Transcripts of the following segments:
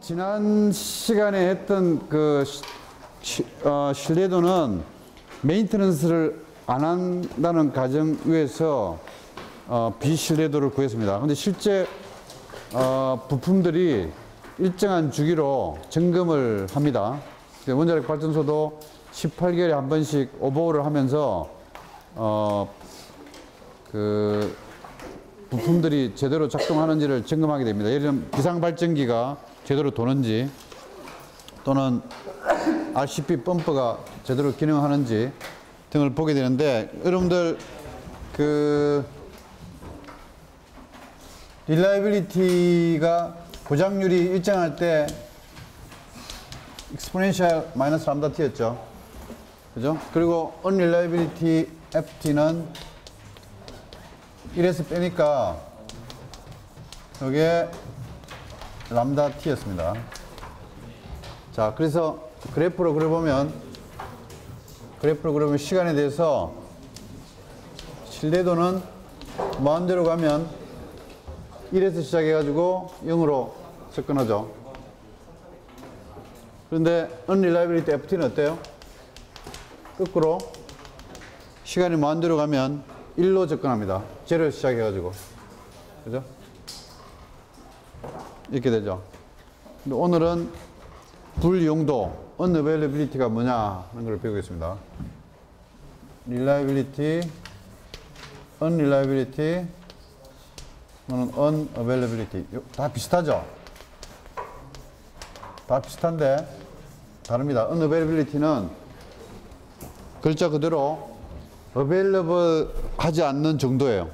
지난 시간에 했던 그 신뢰도는 메인테넌스를 안 한다는 가정 위에서 비신뢰도를 구했습니다. 근데 실제 부품들이 일정한 주기로 점검을 합니다. 원자력 발전소도 18개월에 한 번씩 오버홀을 하면서 그 부품들이 제대로 작동하는지를 점검하게 됩니다. 예를 들면 비상발전기가 제대로 도는지 또는 RCP 펌프가 제대로 기능하는지 등을 보게 되는데, 여러분들 그 릴라이빌리티가 고장률이 일정할 때 exponential 마이너스 람다 t였죠. 그죠? 그리고 unreliability ft는 1에서 빼니까 이게 람다 t였습니다. 자, 그래서 그래프로 그려보면 시간에 대해서 신뢰도는 무한대로 가면 1에서 시작해가지고 0으로 접근하죠. 그런데 unreliability ft는 어때요? 거꾸로 시간이 무한대로 가면 1로 접근합니다. 제로에서 시작해가지고. 그죠? 이렇게 되죠. 근데 오늘은 불용도, unavailability가 뭐냐 하는 걸 배우겠습니다. reliability, unreliability, unavailability. 다 비슷하죠? 다 비슷한데 다릅니다. unavailability는 글자 그대로 available 하지 않는 정도예요.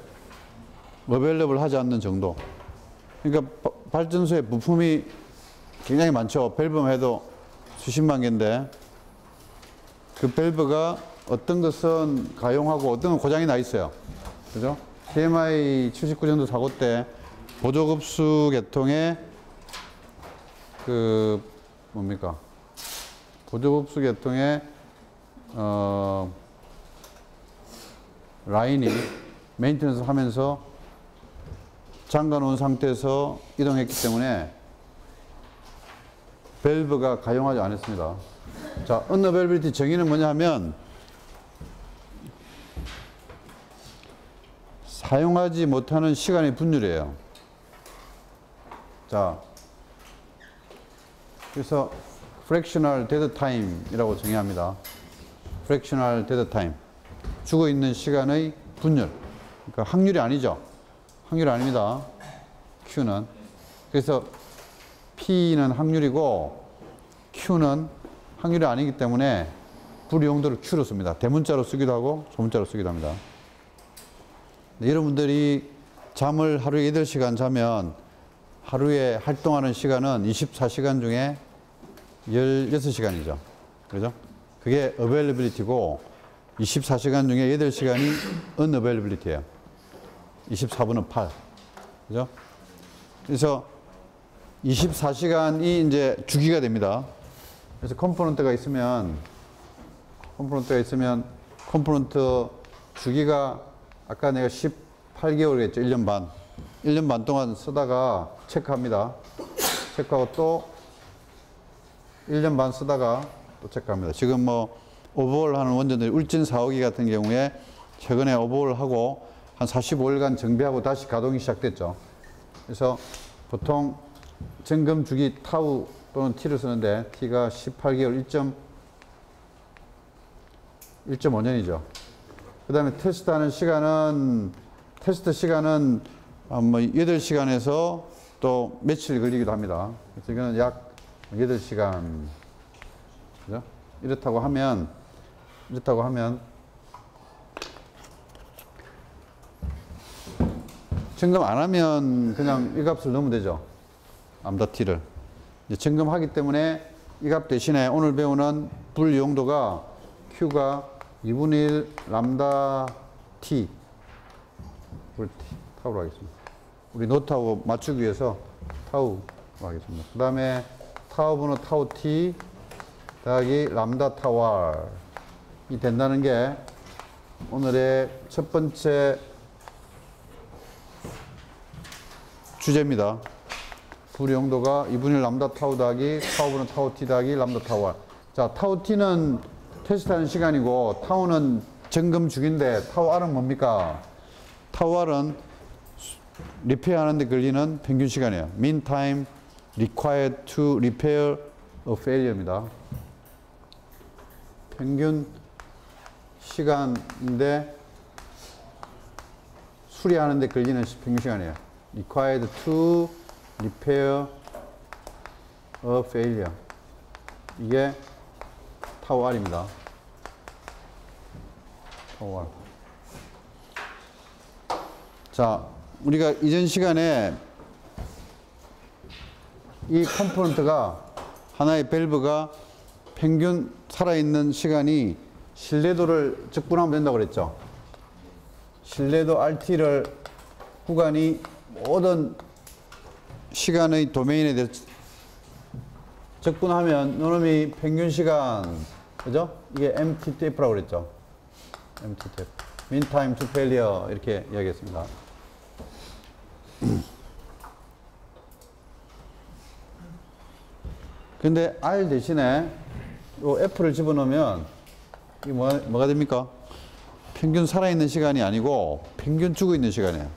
available 하지 않는 정도. 그러니까 발전소에 부품이 굉장히 많죠. 밸브만 해도 수십만 개인데 그 밸브가 어떤 것은 가용하고 어떤 건 고장이 나 있어요. 그죠? TMI 79년도 사고 때 보조급수 계통의 그 뭡니까? 보조급수 계통의 라인이 메인테넌스 하면서 잠가 놓은 상태에서 이동했기 때문에 밸브가 가용하지 않았습니다. 자, unavailability 정의는 뭐냐 하면 사용하지 못하는 시간의 분율이에요. 자, 그래서 fractional dead time 이라고 정의합니다. fractional dead time. 죽어 있는 시간의 분율. 그러니까 확률이 아니죠. 확률이 아닙니다. Q는. 그래서 P는 확률이고 Q는 확률이 아니기 때문에 불이용도를 Q로 씁니다. 대문자로 쓰기도 하고 소문자로 쓰기도 합니다. 여러분들이 잠을 하루에 8시간 자면 하루에 활동하는 시간은 24시간 중에 16시간이죠. 그죠? 그게 availability고 24시간 중에 8시간이 unavailability예요. 24분은 8. 그죠? 그래서 24시간이 이제 주기가 됩니다. 그래서 컴포넌트가 있으면 컴포넌트 주기가 아까 내가 18개월 했죠. 1년 반. 1년 반 동안 쓰다가 체크합니다. 체크하고 또 1년 반 쓰다가 또 체크합니다. 지금 뭐 오버홀 하는 원전들이 울진 4호기 같은 경우에 최근에 오버홀 하고 한 45일간 정비하고 다시 가동이 시작됐죠. 그래서 보통 점검 주기 타우 또는 T를 쓰는데 T가 18개월 1.5년이죠. 그 다음에 테스트 시간은 뭐 8시간에서 또 며칠 걸리기도 합니다. 그래서 이거는 약 8시간. 그죠? 이렇다고 하면 점검 안 하면 그냥 이 값을 넣으면 되죠. 람다 T를. 이제 점검하기 때문에 이 값 대신에 오늘 배우는 불용도가 Q가 2분의 1 람다 T. 타우로 하겠습니다. 우리 노트하고 맞추기 위해서 타우로 하겠습니다. 그 다음에 타우분의 타우 T 더하기 람다 타우 R이 된다는 게 오늘의 첫 번째 주제입니다. 불 용도가 2분의 1 람다 타우 더하기 타우분은 타우 t 더하기 람다 타우 r. 자, 타우 t는 테스트하는 시간이고 타우는 점검 중인데 타우 r은 뭡니까? 타우 r은 리페어 하는데 걸리는 평균 시간이에요. mean time required to repair a failure입니다. 평균 시간인데 수리하는데 걸리는 평균 시간이에요. required to repair a failure. 이게 타우 r입니다. 타우 r. 자, 우리가 이전 시간에 이 컴포넌트가 하나의 밸브가 평균 살아있는 시간이 신뢰도를 적분하면 된다고 그랬죠. 신뢰도 RT를 구간이 모든 시간의 도메인에 대해서 적분하면 요놈이 평균 시간, 그죠? 이게 MTTF라고 그랬죠. MTTF. Mean time to failure 이렇게 이야기했습니다. 근데 R 대신에 요 F를 집어넣으면 이게 뭐가 됩니까? 평균 살아있는 시간이 아니고 평균 죽어 있는 시간이에요.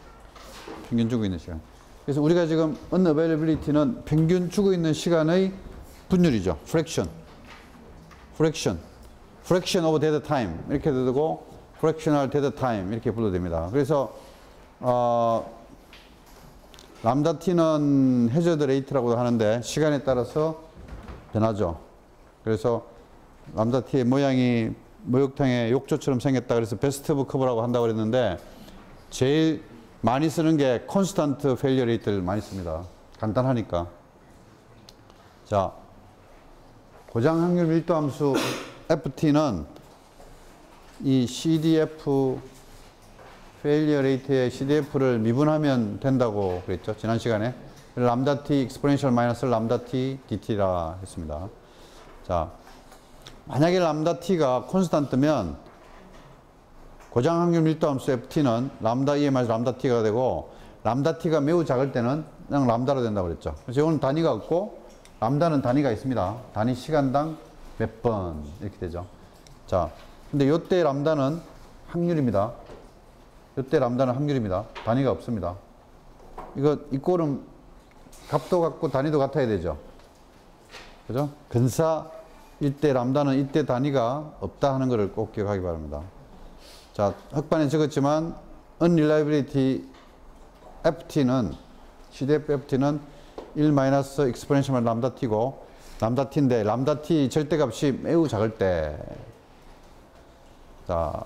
평균 죽어 있는 시간. 그래서 우리가 지금 unavailability는 평균 죽어 있는 시간의 분율이죠. fraction. fraction of dead time 이렇게 되고 fractional dead time 이렇게 불러도 됩니다. 그래서 람다 t는 해저드 레이트라고도 하는데 시간에 따라서 변하죠. 그래서 람다 t의 모양이 목욕탕의 욕조처럼 생겼다 그래서 베스트 오브 커브라고 한다고 그랬는데 제일 많이 쓰는 게 콘스탄트 페일리어 레이트를 많이 씁니다. 간단하니까. 자, 고장 확률 밀도 함수 FT는 이 CDF 페일리어 레이트의 CDF를 미분하면 된다고 그랬죠. 지난 시간에. 람다 t 익스포넨셜 마이너스 람다 t dt라 했습니다. 자, 만약에 람다 t가 콘스탄트면 고장 확률 밀도 함수 ft는 람다 e 마이너스 람다 t가 되고 람다 t가 매우 작을 때는 그냥 람다로 된다고 그랬죠. 그래서 이거는 단위가 없고 람다는 단위가 있습니다. 단위 시간당 몇 번 이렇게 되죠. 자, 근데 요때 람다는 확률입니다. 요때 람다는 확률입니다. 단위가 없습니다. 이거 이 꼴은 값도 같고 단위도 같아야 되죠. 그죠? 근사일 때 람다는 이때 단위가 없다 하는 것을 꼭 기억하기 바랍니다. 자, 흑반에 적었지만 unreliability ft는 CDF ft는 1 마이너스 exponential 람다 t고 람다 t인데 람다 t 절대값이 매우 작을 때 자,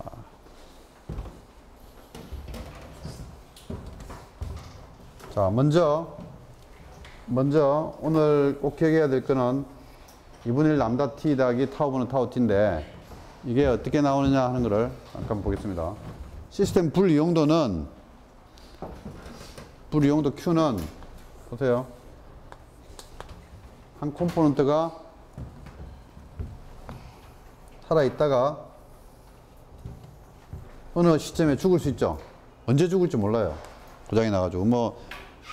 먼저 오늘 꼭 기억해야 될 거는 2분의 1 람다 t 더하기 타우분은 타우 t인데 이게 어떻게 나오느냐 하는 거를 잠깐 보겠습니다. 시스템 불이용도는 불이용도 Q는 보세요. 한 컴포넌트가 살아있다가 어느 시점에 죽을 수 있죠. 언제 죽을지 몰라요. 고장이 나가지고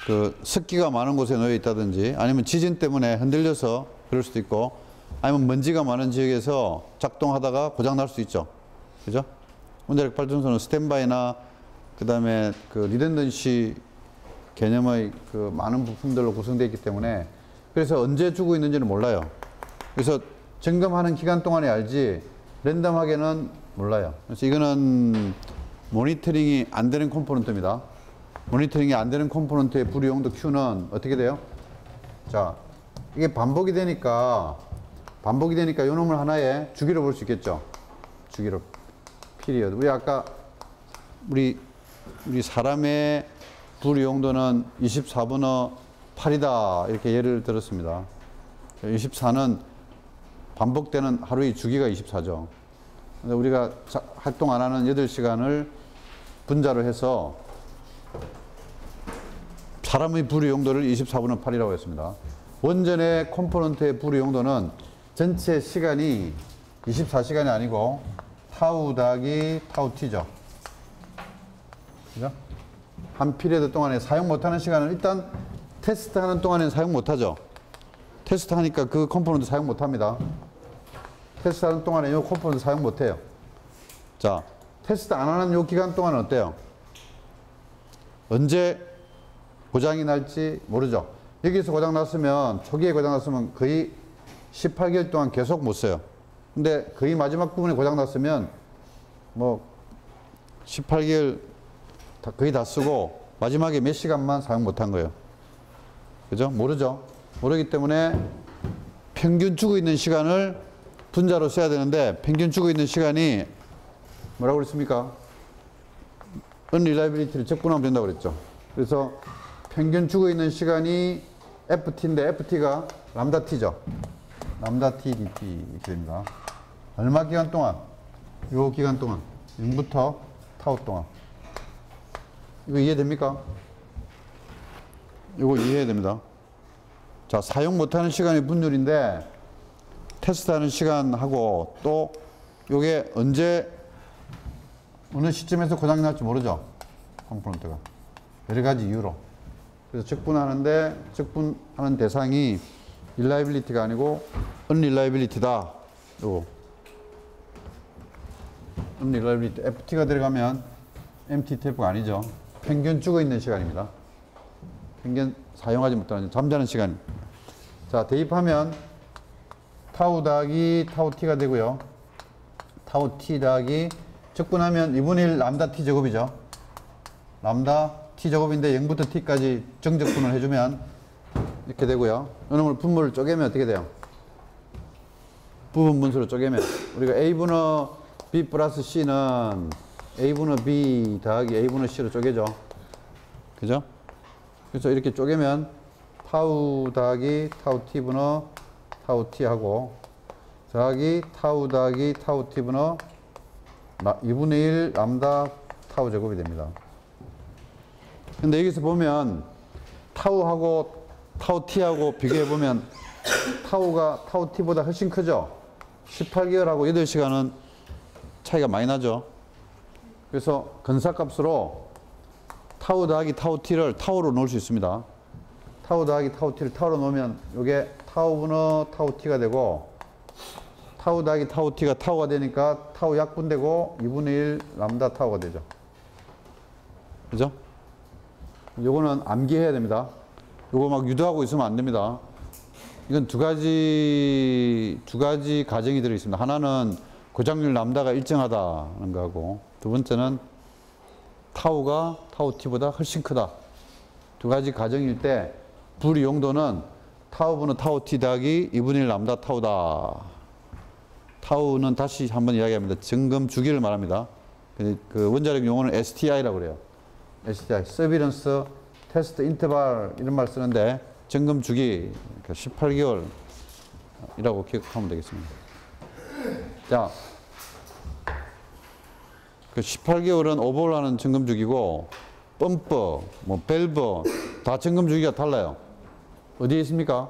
그 습기가 많은 곳에 놓여 있다든지 아니면 지진 때문에 흔들려서 그럴 수도 있고 아니면 먼지가 많은 지역에서 작동하다가 고장 날 수 있죠. 그죠? 원자력 발전소는 스탠바이나 그 다음에 그 리던던시 개념의 그 많은 부품들로 구성되어 있기 때문에 그래서 언제 죽고 있는지는 몰라요. 그래서 점검하는 기간 동안에 알지 랜덤하게는 몰라요. 그래서 이거는 모니터링이 안 되는 컴포넌트입니다. 모니터링이 안 되는 컴포넌트의 불이용도 Q는 어떻게 돼요? 자, 이게 반복이 되니까 요 놈을 하나의 주기로 볼 수 있겠죠. 주기로. 피리어드. 우리 아까 우리 사람의 불이용도는 24분의 8이다. 이렇게 예를 들었습니다. 24는 반복되는 하루의 주기가 24죠. 근데 우리가 활동 안 하는 8시간을 분자로 해서 사람의 불이용도를 24분의 8이라고 했습니다. 원전의 컴포넌트의 불이용도는 전체 시간이 24시간이 아니고 타우 더하기 타우 t죠. 그죠? 한 피리어드 동안에 사용 못하는 시간은 일단 테스트 하는 동안에는 사용 못하죠. 테스트 하니까 그 컴포넌트 사용 못합니다. 테스트 하는 동안에 이 컴포넌트 사용 못해요. 자, 테스트 안 하는 이 기간 동안은 어때요? 언제 고장이 날지 모르죠. 여기서 고장 났으면, 초기에 고장 났으면 거의 18개월 동안 계속 못 써요. 근데 거의 마지막 부분에 고장 났으면 뭐 18개월 거의 다 쓰고 마지막에 몇 시간만 사용 못한 거예요. 그죠? 모르죠. 모르기 때문에 평균 주고 있는 시간을 분자로 써야 되는데 평균 주고 있는 시간이 뭐라고 그랬습니까? unreliability를 적분하면 된다고 그랬죠. 그래서 평균 주고 있는 시간이 FT인데 FT가 람다 T죠. 람다 T dt 이렇게 됩니다. 얼마 기간 동안? 요 기간 동안 0부터 타우 동안. 이거 이해됩니까? 이거 이해해야 됩니다. 자, 사용 못하는 시간이 분율인데 테스트하는 시간하고 또 요게 언제 어느 시점에서 고장이 날지 모르죠. 컴포넌트가 여러 가지 이유로. 그래서 적분하는데 적분하는 대상이 reliability가 아니고 unreliability다. 요거 unreliability FT가 들어가면 MTTF가 아니죠. 평균 죽어 있는 시간입니다. 평균 사용하지 못하는 잠자는 시간. 자, 대입하면 타우 더하기 타우 T가 되고요. 타우 T 더하기 적분하면 2분의 1 람다 T 제곱이죠. 람다 T 제곱인데 0부터 T까지 정적분을 해주면 이렇게 되고요. 이놈을 분모를 쪼개면 어떻게 돼요? 부분 분수로 쪼개면 우리가 A분의 B 플러스 C는 A분의 B 더하기 A분의 C로 쪼개죠. 그죠? 그래서 이렇게 쪼개면 타우 더하기 타우 T분의 타우 T하고 더하기 타우 더하기 타우 T분의 2분의 1 람다 타우 제곱이 됩니다. 근데 여기서 보면 타우하고 타우 T하고 비교해보면 타우가 타우 T보다 훨씬 크죠? 18개월하고 8시간은 차이가 많이 나죠? 그래서 근사값으로 타우 더하기 타우 T를 타우로 놓을 수 있습니다. 타우 더하기 타우 T를 타우로 놓으면 이게 타우분의 타우 T가 되고 타우 더하기 타우 T가 타우가 되니까 타우 약분되고 2분의 1 람다 타우가 되죠. 그죠? 요거는 암기해야 됩니다. 요거 막 유도하고 있으면 안 됩니다. 이건 두 가지 가정이 들어있습니다. 하나는 고장률 람다가 일정하다는 거하고 두 번째는 타우가 타우 T보다 훨씬 크다. 두 가지 가정일 때 불 용도는 타우분의 타우 T 더하기 2분의 1 람다 타우다. 타우는 다시 한번 이야기합니다. 점검 주기를 말합니다. 그 원자력 용어는 STI라고 그래요. STI, Surveillance Test Interval 이런 말 쓰는데 점검 주기 18개월이라고 기억하면 되겠습니다. 자, 그 18개월은 오버홀하는 점검 주기고 펌프, 뭐 밸브 다 점검 주기가 달라요. 어디에 있습니까?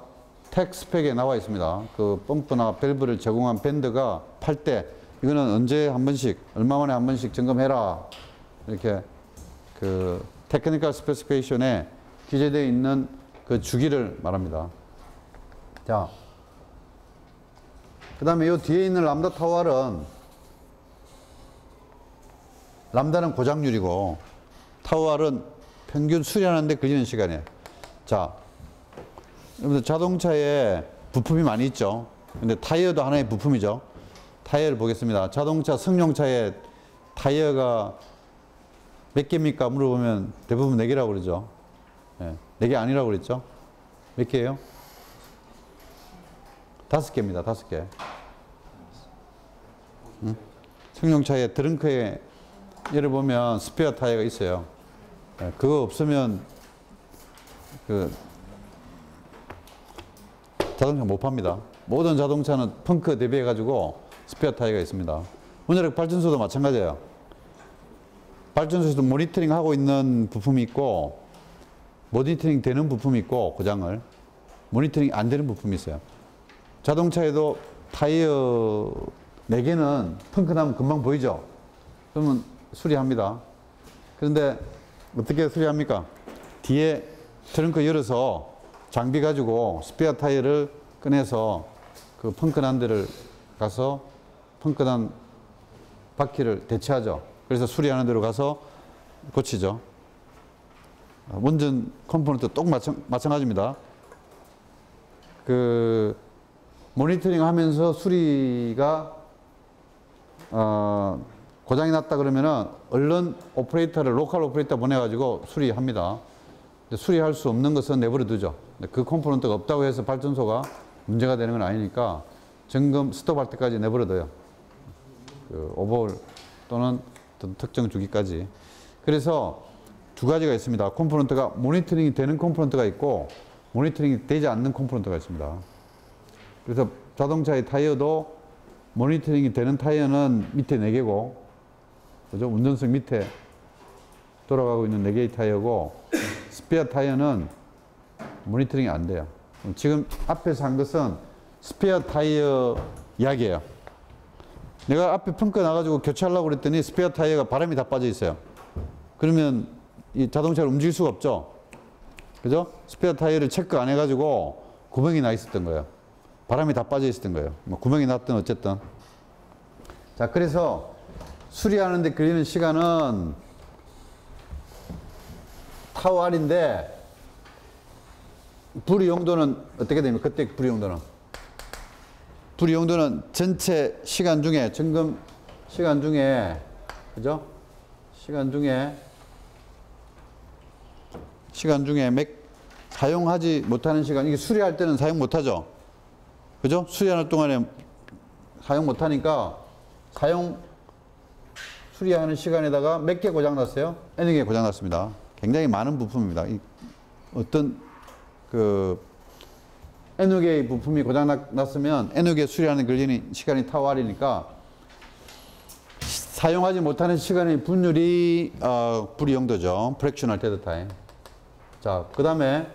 텍스펙에 나와 있습니다. 그 펌프나 밸브를 제공한 밴드가 팔 때 이거는 언제 한 번씩 얼마 만에 한 번씩 점검해라 이렇게 그 테크니컬 스페시피케이션에 기재되어 있는 그 주기를 말합니다. 자, 그 다음에 이 뒤에 있는 람다 타우알은 람다는 고장률이고 타우알은 평균 수리하는데 걸리는 시간이에요. 자, 여러분들 자동차에 부품이 많이 있죠. 근데 타이어도 하나의 부품이죠. 타이어를 보겠습니다. 자동차 승용차에 타이어가 몇 개입니까? 물어보면 대부분 4개라고 그러죠. 네, 4개 아니라고 그랬죠? 몇 개예요? 5개입니다. 5개. 응? 승용차의 트렁크에 예를 보면 스페어 타이어가 있어요. 네, 그거 없으면 그 자동차 못 팝니다. 모든 자동차는 펑크 대비해 가지고 스페어 타이어가 있습니다. 원자력 발전소도 마찬가지예요. 발전소에서도 모니터링 하고 있는 부품이 있고 모니터링 되는 부품이 있고 고장을 모니터링 안 되는 부품이 있어요. 자동차에도 타이어 4개는 펑크 나면 금방 보이죠? 그러면 수리합니다. 그런데 어떻게 수리합니까? 뒤에 트렁크 열어서 장비 가지고 스페어 타이어를 꺼내서 그 펑크난 데를 가서 펑크난 바퀴를 대체하죠. 그래서 수리하는 데로 가서 고치죠. 원전 컴포넌트 똑 마찬가지입니다. 그 모니터링 하면서 수리가 고장이 났다 그러면은 얼른 오퍼레이터를 로컬 오퍼레이터 보내가지고 수리합니다. 근데 수리할 수 없는 것은 내버려 두죠. 그 컴포넌트가 없다고 해서 발전소가 문제가 되는 건 아니니까 점검 스톱할 때까지 내버려 둬요. 그 오버홀 또는 어떤 특정 주기까지. 그래서 두 가지가 있습니다. 컴포넌트가 모니터링이 되는 컴포넌트가 있고 모니터링이 되지 않는 컴포넌트가 있습니다. 그래서 자동차의 타이어도 모니터링이 되는 타이어는 밑에 4개고, 그죠? 운전석 밑에 돌아가고 있는 4개의 타이어고, 스페어 타이어는 모니터링이 안 돼요. 지금 앞에서 한 것은 스페어 타이어 이야기예요. 내가 앞에 펑크 나가지고 교체하려고 그랬더니 스페어 타이어가 바람이 다 빠져 있어요. 그러면 이 자동차를 움직일 수가 없죠. 그죠? 스페어 타이어를 체크 안 해가지고 구멍이 나 있었던 거예요. 바람이 다 빠져 있었던 거예요. 뭐 구멍이 났든 어쨌든. 자, 그래서 수리하는데 걸리는 시간은 타워 R인데 불의 용도는 어떻게 됩니까? 그때 불의 용도는? 불의 용도는 전체 시간 중에, 점검 시간 중에, 그죠? 시간 중에 사용하지 못하는 시간, 이게 수리할 때는 사용 못하죠? 그죠? 수리하는 동안에 사용 못하니까 수리하는 시간에다가 몇 개 고장났어요? N 개 고장났습니다. 굉장히 많은 부품입니다. 어떤 N 개의 부품이 고장났으면 N 개 수리하는 걸리는 시간이 타워 R이니까 사용하지 못하는 시간의 분율이 불의 용도죠. 프랙셔널 데드 타임. 자, 그 다음에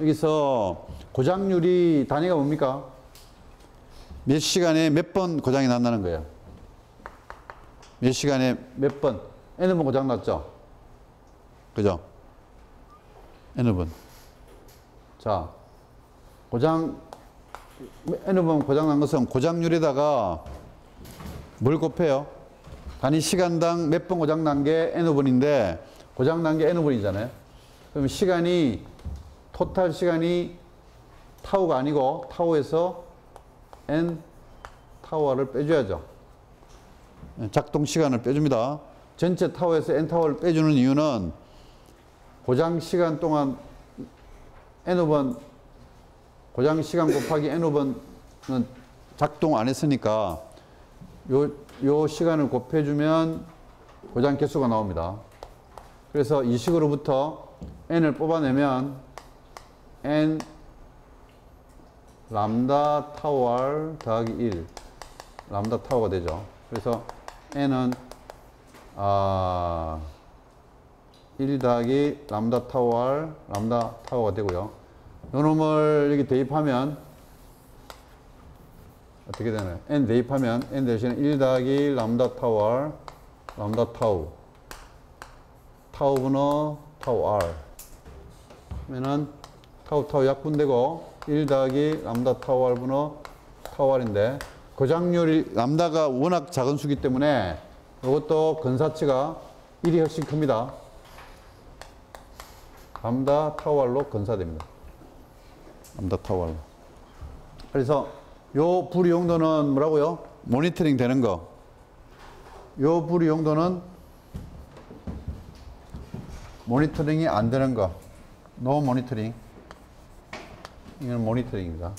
여기서 고장률이 단위가 뭡니까? 몇 시간에 몇 번 고장이 난다는 거예요. 몇 시간에 몇 번. N번 고장 났죠? 그죠? N번. 자, N번 고장 난 것은 고장률에다가 뭘 곱해요? 단위 시간당 몇 번 고장 난 게 N번인데 고장 난 게 N번이잖아요. 그럼 토탈 시간이 타우가 아니고 타우에서 N 타워를 빼줘야죠. 작동 시간을 빼줍니다. 전체 타워에서 N 타워를 빼주는 이유는 고장 시간 동안 N번, 고장 시간 곱하기 N번은 작동 안 했으니까 요 시간을 곱해주면 고장 개수가 나옵니다. 그래서 이 식으로부터 N을 뽑아내면 N 람다 타워 R 더하기 1 람다 타워가 되죠. 그래서 N은 1 더하기 람다 타워 R 람다 타워가 되고요. 요 놈을 여기 대입하면 어떻게 되나요? N 대입하면 N 대신에 1 더하기 람다 타워 R 람다 타우 타우 분호 타워 R 하면은 타우 약분되고 1 더하기 람다 타워 R 분호 타워 R인데 고장률이 람다가 워낙 작은 수기 때문에 이것도 근사치가 1이 훨씬 큽니다. 람다 타워 R로 근사됩니다. 람다 타워 R로. 그래서 요 불의 용도는 뭐라고요? 모니터링 되는 거. 요 불의 용도는 모니터링이 안 되는 거. 노 모니터링. 이건 모니터링입니다.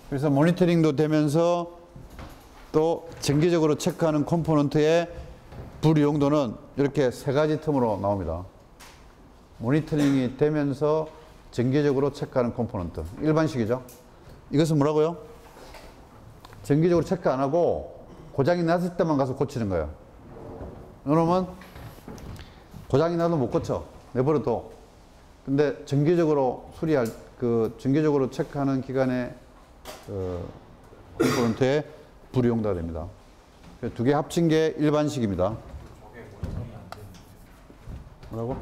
그래서 모니터링도 되면서 또 정기적으로 체크하는 컴포넌트의 불의 용도는 이렇게 3가지 틈으로 나옵니다. 모니터링이 되면서 정기적으로 체크하는 컴포넌트. 일반식이죠. 이것은 뭐라고요? 정기적으로 체크 안 하고 고장이 났을 때만 가서 고치는 거예요. 그러면 고장이 나도 못 고쳐. 내버려둬. 근데 정기적으로 정기적으로 체크하는 기간에 컴포넌트의 불의 용도가 됩니다. 두 개 합친 게 일반식입니다. 뭐라고?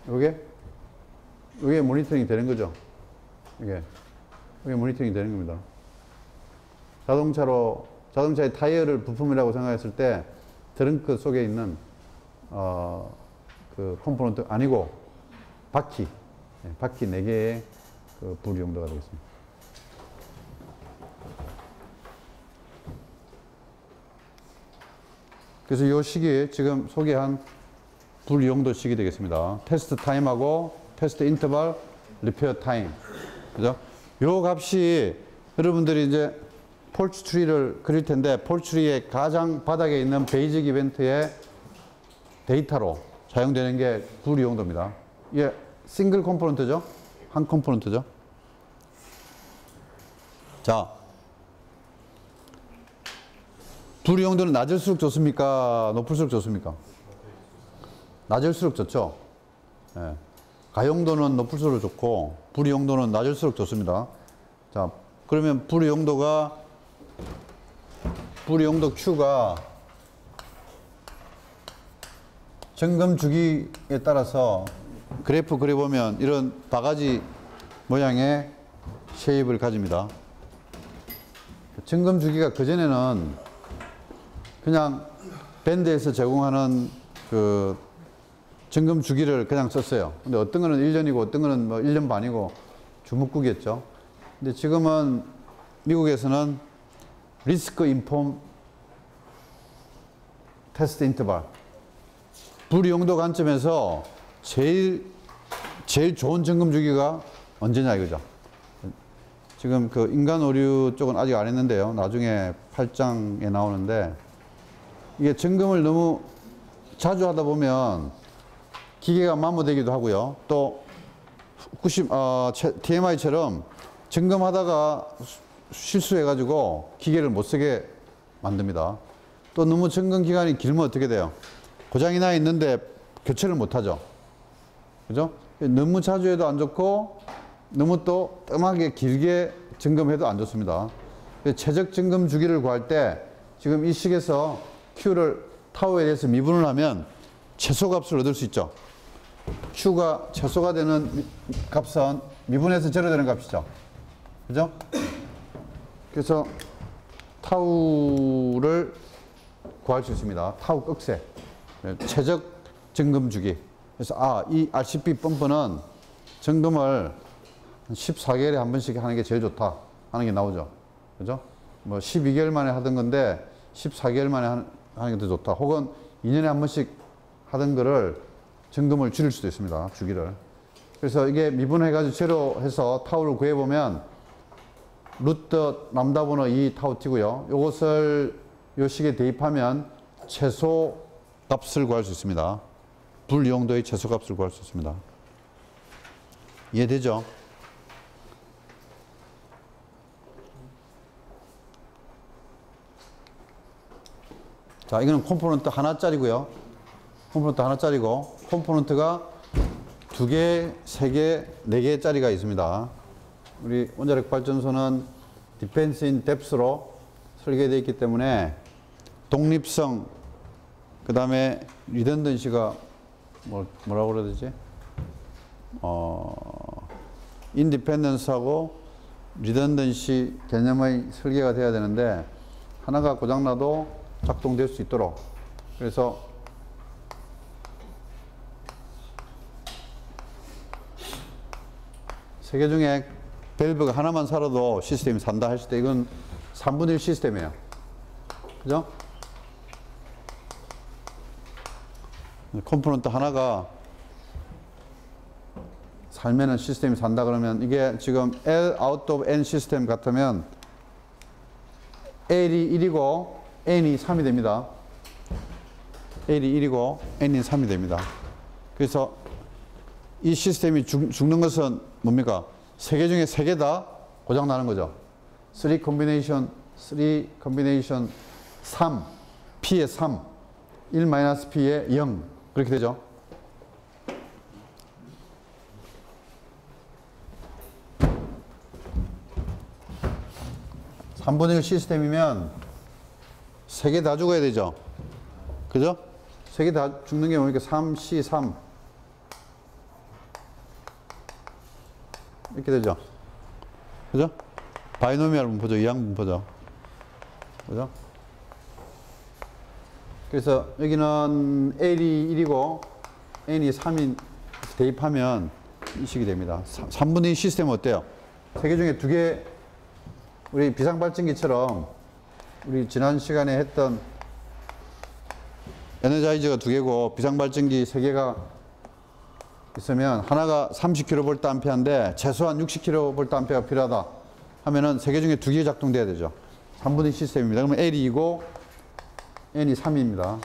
이게 모니터링이 되는 거죠. 이게 모니터링이 되는 겁니다. 자동차의 타이어를 부품이라고 생각했을 때 트렁크 속에 있는 그 컴포넌트 아니고 바퀴 4개의 그 불이용도가 되겠습니다. 그래서 이 시기에 지금 소개한 불이용도 시기 되겠습니다. 테스트 타임하고 테스트 인터벌, 리페어 타임. 그죠? 요 값이 여러분들이 이제 폴치 트리를 그릴 텐데 폴치 트리의 가장 바닥에 있는 베이직 이벤트의 데이터로 사용되는 게 불이용도입니다. 이게 싱글 컴포넌트죠? 한 컴포넌트죠? 자, 불이용도는 낮을수록 좋습니까? 높을수록 좋습니까? 낮을수록 좋죠? 예. 가용도는 높을수록 좋고 불이용도는 낮을수록 좋습니다. 자, 그러면 불이용도 Q가 점검 주기에 따라서 그래프 그려보면 이런 바가지 모양의 쉐입을 가집니다. 점검 주기가 그전에는 그냥 밴드에서 제공하는 그 점검 주기를 그냥 썼어요. 근데 어떤 거는 1년이고 어떤 거는 뭐 1년 반이고 주묵국이었죠. 근데 지금은 미국에서는 리스크 인폼 테스트 인터벌 불이용도 관점에서 제일 좋은 점검 주기가 언제냐 이거죠. 지금 그 인간 오류 쪽은 아직 안 했는데요. 나중에 8장에 나오는데 이게 점검을 너무 자주 하다 보면 기계가 마모되기도 하고요. 또 TMI처럼 점검하다가 실수해가지고 기계를 못 쓰게 만듭니다. 또 너무 점검 기간이 길면 어떻게 돼요? 고장이 나 있는데 교체를 못 하죠. 그죠? 너무 자주 해도 안 좋고 너무 또 뜸하게 길게 점검해도 안 좋습니다. 최적 점검 주기를 구할 때 지금 이 식에서 Q를 타우에 대해서 미분을 하면 최소값을 얻을 수 있죠. Q가 최소가 되는 값은 미분해서 제로되는 값이죠. 그죠? 그래서 타우를 구할 수 있습니다. 타우 꺽쇠. 최적 점검 주기. 그래서 이 RCP 펌프는 점검을 14개월에 한 번씩 하는 게 제일 좋다 하는 게 나오죠. 그죠? 뭐 12개월 만에 하던 건데 14개월 만에 하는 게 더 좋다. 혹은 2년에 한 번씩 하던 거를 점검을 줄일 수도 있습니다. 주기를. 그래서 이게 미분해가지고 제로 해서 타우를 구해보면 루트 람다 번호 2 타우 t고요. 요것을 요 식에 대입하면 최소 값을 구할 수 있습니다. 불이용도의 최소 값을 구할 수 있습니다. 이해되죠? 자, 이거는 컴포넌트 하나짜리고요. 컴포넌트 하나짜리고 컴포넌트가 2개, 3개, 4개짜리가 있습니다. 우리 원자력 발전소는 디펜스 인 뎁스로 설계되어 있기 때문에 독립성, 그 다음에 리던던시가 뭐라고 그래야 되지? 인디펜던스하고 리던던시 개념의 설계가 돼야 되는데 하나가 고장나도 작동될 수 있도록 그래서 세 개 중에 밸브가 하나만 살아도 시스템이 산다 했을 때 이건 3분의 1 시스템이에요. 그죠? 컴포넌트 하나가 살면은 시스템이 산다 그러면 이게 지금 L out of N 시스템 같으면 L이 1이고 N이 3이 됩니다. L이 1이고 N이 3이 됩니다. 그래서 이 시스템이 죽는 것은 뭡니까? 3개 중에 3개 다 고장 나는 거죠. 3 combination 3, P의 3, 1-P의 0 그렇게 되죠. (3분의 1) 시스템이면 3개 다 죽어야 되죠. 그죠? 3개 다 죽는 게 뭡니까? 3C3 이렇게 되죠. 그죠? 바이노미얼 분포죠. 이항 분포죠. 그죠? 그래서 여기는 L이 1이고 N이 3인 대입하면 이 식이 됩니다. 3분의 2 시스템은 어때요? 세 개 중에 두 개, 우리 비상발전기처럼 우리 지난 시간에 했던 에너자이저가 두 개고 비상발전기 세 개가 있으면 하나가 30kVA인데 최소한 60kVA가 필요하다 하면은 세 개 중에 두 개 작동돼야 되죠. 3분의 2 시스템입니다. 그러면 L이 2고 N이 3입니다.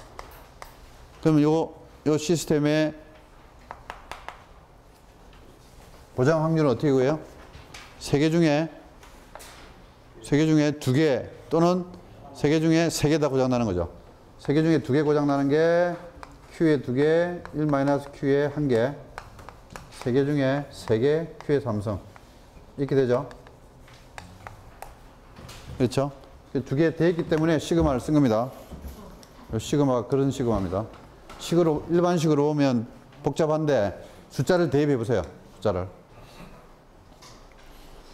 그러면 요 시스템의 고장 확률은 어떻게 구해요? 세 개 중에 두 개 또는 세 개 중에 세 개 다 고장 나는 거죠. 세 개 중에 두 개 고장 나는 게 Q에 두 개, 1-Q에 한 개, 세 개 중에 세 개, Q에 삼성. 이렇게 되죠. 그렇죠? 두 개 대있기 때문에 시그마를 쓴 겁니다. 시그마가 그런 시그마입니다. 일반식으로 오면 복잡한데 숫자를 대입해 보세요. 숫자를.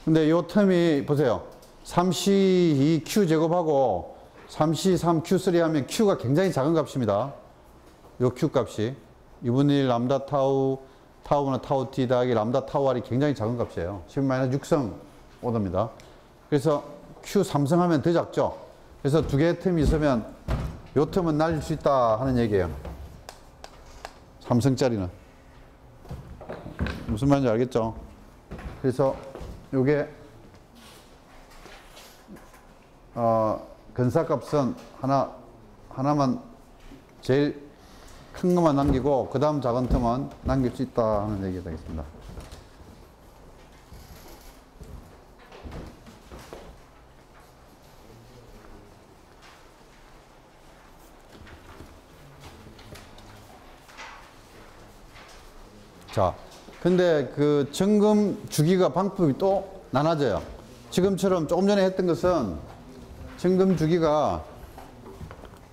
근데 요 텀이 보세요. 3C2 Q 제곱하고 3C3 Q3 하면 Q가 굉장히 작은 값입니다. 요 Q 값이 2분의 1 람다 타우는 타우 T 더하기 람다 타우 R이 굉장히 작은 값이에요. 10-6성 오더입니다. 그래서 Q 3성 하면 더 작죠. 그래서 두 개의 텀이 있으면 요 텀은 날릴 수 있다 하는 얘기예요. 3성짜리는. 무슨 말인지 알겠죠? 그래서 요게 근사값은 하나만 제일 큰 것만 남기고 그 다음 작은 텀은 남길 수 있다 하는 얘기가 되겠습니다. 자, 근데 그 점검 주기가 방법이 또 나눠져요. 지금처럼 조금 전에 했던 것은 점검 주기가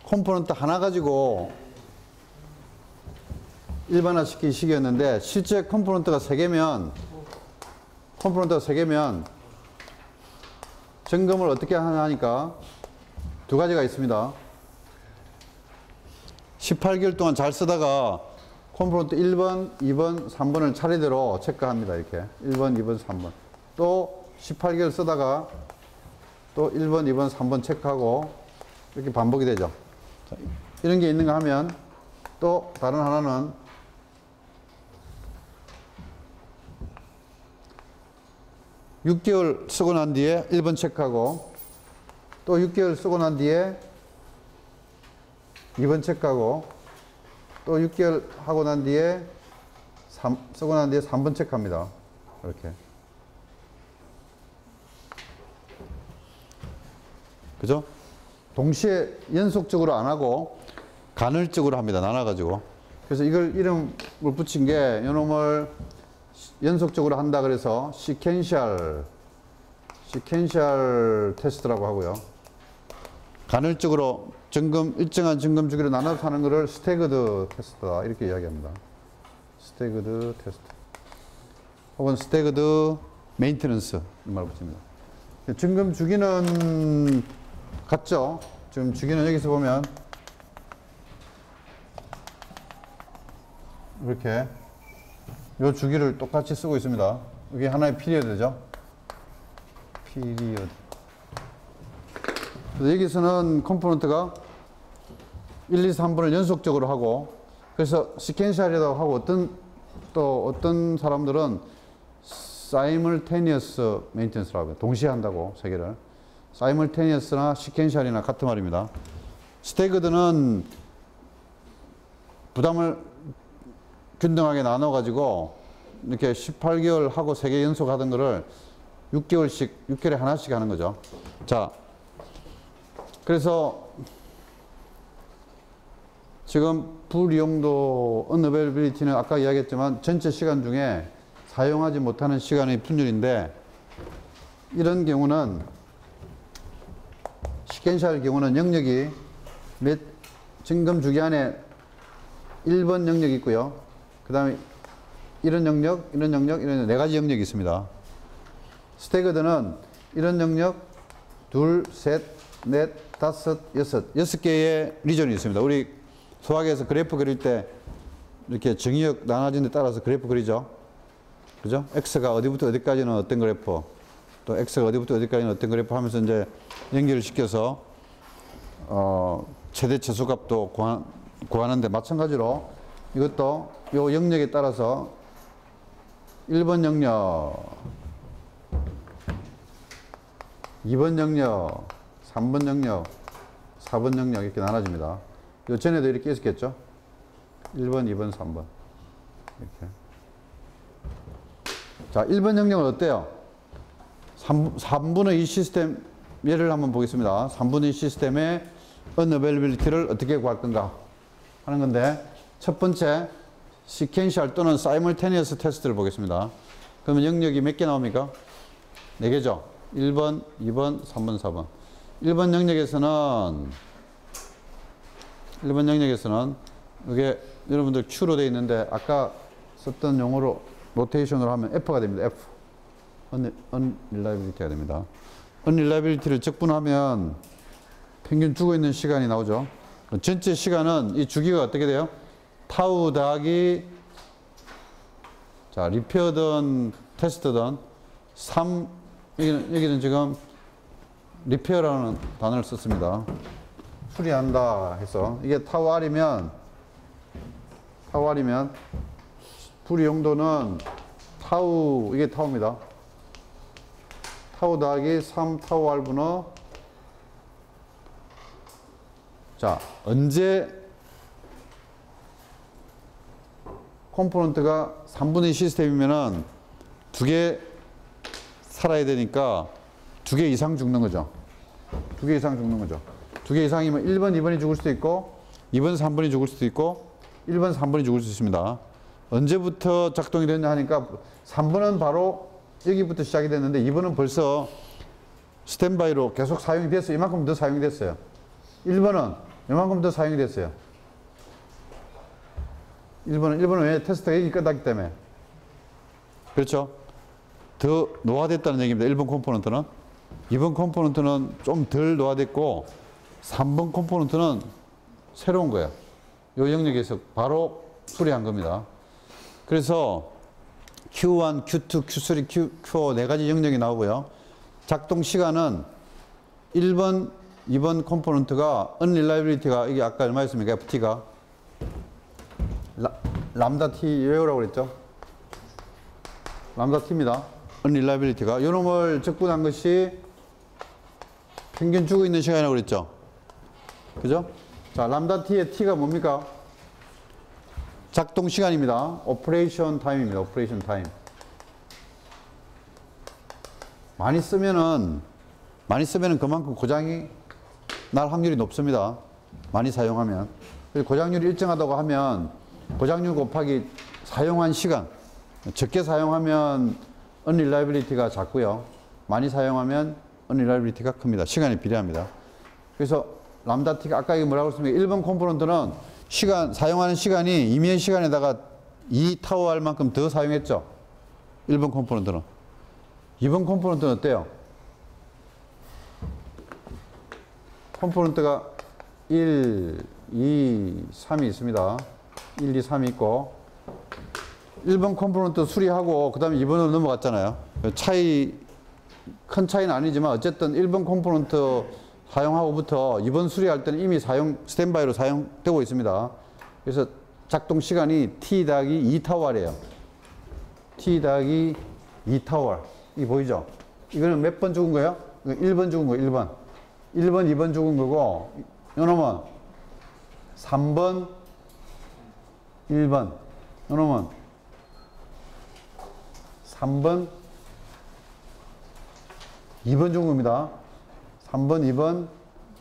컴포넌트 하나 가지고 일반화시킨 식이었는데 실제 컴포넌트가 3개면 점검을 어떻게 하냐니까 두 가지가 있습니다. 18개월 동안 잘 쓰다가 컴포넌트 1번, 2번, 3번을 차례대로 체크합니다. 이렇게 1번, 2번, 3번. 또 18개월 쓰다가 또 1번, 2번, 3번 체크하고 이렇게 반복이 되죠. 자, 이런 게 있는가 하면 또 다른 하나는 6개월 쓰고 난 뒤에 1번 체크하고 또 6개월 쓰고 난 뒤에 2번 체크하고 또 6개월 하고 난 뒤에 쓰고 난 뒤에 3번 체크합니다. 이렇게. 그죠? 동시에 연속적으로 안 하고 간헐적으로 합니다. 나눠가지고. 그래서 이걸 이름을 붙인 게 이놈을 연속적으로 한다 그래서 시퀀셜 테스트라고 하고요. 간헐적으로 일정한 점검 주기로 나눠서 하는 것을 스태그드 테스트다 이렇게 이야기합니다. 스태그드 테스트 혹은 스태그드 메인테넌스 이 말 붙입니다. 점검 주기는 같죠. 지금 주기는 여기서 보면 이렇게 이 주기를 똑같이 쓰고 있습니다. 이게 하나의 피리어드죠. 피리어드. 그래서 여기서는 컴포넌트가 1, 2, 3번을 연속적으로 하고 그래서 시퀀셜이라고 하고 어떤 사람들은 simultaneous maintenance라고 해요. 동시에 한다고 세 개를. simultaneous나 시퀀셜이나 같은 말입니다. 스태그드는 부담을 균등하게 나눠 가지고 이렇게 18개월 하고 3개 연속 하던 거를 6개월에 하나씩 하는 거죠. 자, 그래서 지금 불이용도 unavailability는 아까 이야기했지만 전체 시간 중에 사용하지 못하는 시간의 분율인데 이런 경우는 시퀀셜 경우는 영역이 점검 주기 안에 1번 영역이 있고요. 그 다음에 이런 영역, 이런 영역, 이런 네 가지 영역이 있습니다. 스태거드는 이런 영역 둘, 셋, 넷, 다섯, 여섯 개의 리전이 있습니다. 우리 수학에서 그래프 그릴 때 이렇게 정의역 나눠진 데 따라서 그래프 그리죠. 그죠? x가 어디부터 어디까지는 어떤 그래프, 또 x가 어디부터 어디까지는 어떤 그래프 하면서 이제 연결을 시켜서 최대 최소값도 구하는데 마찬가지로 이것도 요 영역에 따라서 1번 영역, 2번 영역, 3번 영역, 4번 영역 이렇게 나눠집니다. 요 전에도 이렇게 있었겠죠? 1번, 2번, 3번 이렇게. 자, 1번 영역은 어때요? 3분의 2 시스템 예를 한번 보겠습니다. 3분의 2 시스템의 unavailability를 어떻게 구할 건가 하는 건데, 첫 번째 시퀀셜 또는 사이멀테니어스 테스트를 보겠습니다. 그러면 영역이 몇 개 나옵니까? 4개죠. 1번, 2번, 3번, 4번. 1번 영역에서는 이게 여러분들 Q로 되어 있는데 아까 썼던 용어로 로테이션으로 하면 F가 됩니다. F. unreliability가 됩니다. unreliability를 적분하면 평균 죽어 있는 시간이 나오죠. 전체 시간은 이 주기가 어떻게 돼요? 타우 더하기, 자, 리페어든 테스트든 3, 여기는 지금 리페어라는 단어를 썼습니다. 수리한다 해서 이게 타우 R이면 불이 용도는 타우, 이게 타우입니다. 타우 더하기 3 타우 R 분의, 자, 언제 컴포넌트가 3분의 2 시스템이면은 2개 살아야 되니까 2개 이상 죽는 거죠. 2개 이상 죽는 거죠. 2개 이상이면 1번, 2번이 죽을 수도 있고 2번, 3번이 죽을 수도 있고 1번, 3번이 죽을 수 있습니다. 언제부터 작동이 됐냐 하니까 3번은 바로 여기부터 시작이 됐는데 2번은 벌써 스탠바이로 계속 사용이 됐어요. 이만큼 더 사용이 됐어요. 1번은 이만큼 더 사용이 됐어요. 1번은 왜? 테스트가 여기 끝났기 때문에. 그렇죠? 더 노화됐다는 얘기입니다. 1번 컴포넌트는. 2번 컴포넌트는 좀 덜 노화됐고 3번 컴포넌트는 새로운 거예요. 이 영역에서 바로 수리한 겁니다. 그래서 Q1, Q2, Q3, Q4 네 가지 영역이 나오고요. 작동 시간은 1번, 2번 컴포넌트가 unreliability가 이게 아까 얼마였습니까? FT가 람다 T 외우라고 그랬죠? 람다 T입니다. unreliability가 요 놈을 적분한 것이 평균 죽어 있는 시간이라고 그랬죠? 그죠? 자, 람다 T의 T가 뭡니까? 작동 시간입니다. 오퍼레이션 타임입니다. 오퍼레이션 타임. 많이 쓰면은 그만큼 고장이 날 확률이 높습니다. 많이 사용하면. 고장률이 일정하다고 하면 고장률 곱하기 사용한 시간. 적게 사용하면 unreliability가 작고요. 많이 사용하면 unreliability가 큽니다. 시간이 비례합니다. 그래서 람다 T가 아까 이게 뭐라고 했습니까? 1번 컴포넌트는 사용하는 시간이 이면 시간에다가 2 타워 할 만큼 더 사용했죠. 1번 컴포넌트는. 2번 컴포넌트는 어때요? 컴포넌트가 1, 2, 3이 있습니다. 1, 2, 3이 있고 1번 컴포넌트 수리하고 그 다음에 2번으로 넘어갔잖아요. 큰 차이는 아니지만 어쨌든 1번 컴포넌트 사용하고부터 2번 수리할 때는 이미 스탠바이로 사용되고 있습니다. 그래서 작동 시간이 T 더하기 2타워이에요. T 더하기 2타워. 이 보이죠? 이거는 몇 번 죽은 거예요? 1번 죽은 거예요, 1번. 1번, 2번 죽은 거고, 요놈은 3번, 1번. 요놈은 3번, 2번 죽은 겁니다. 3번, 2번,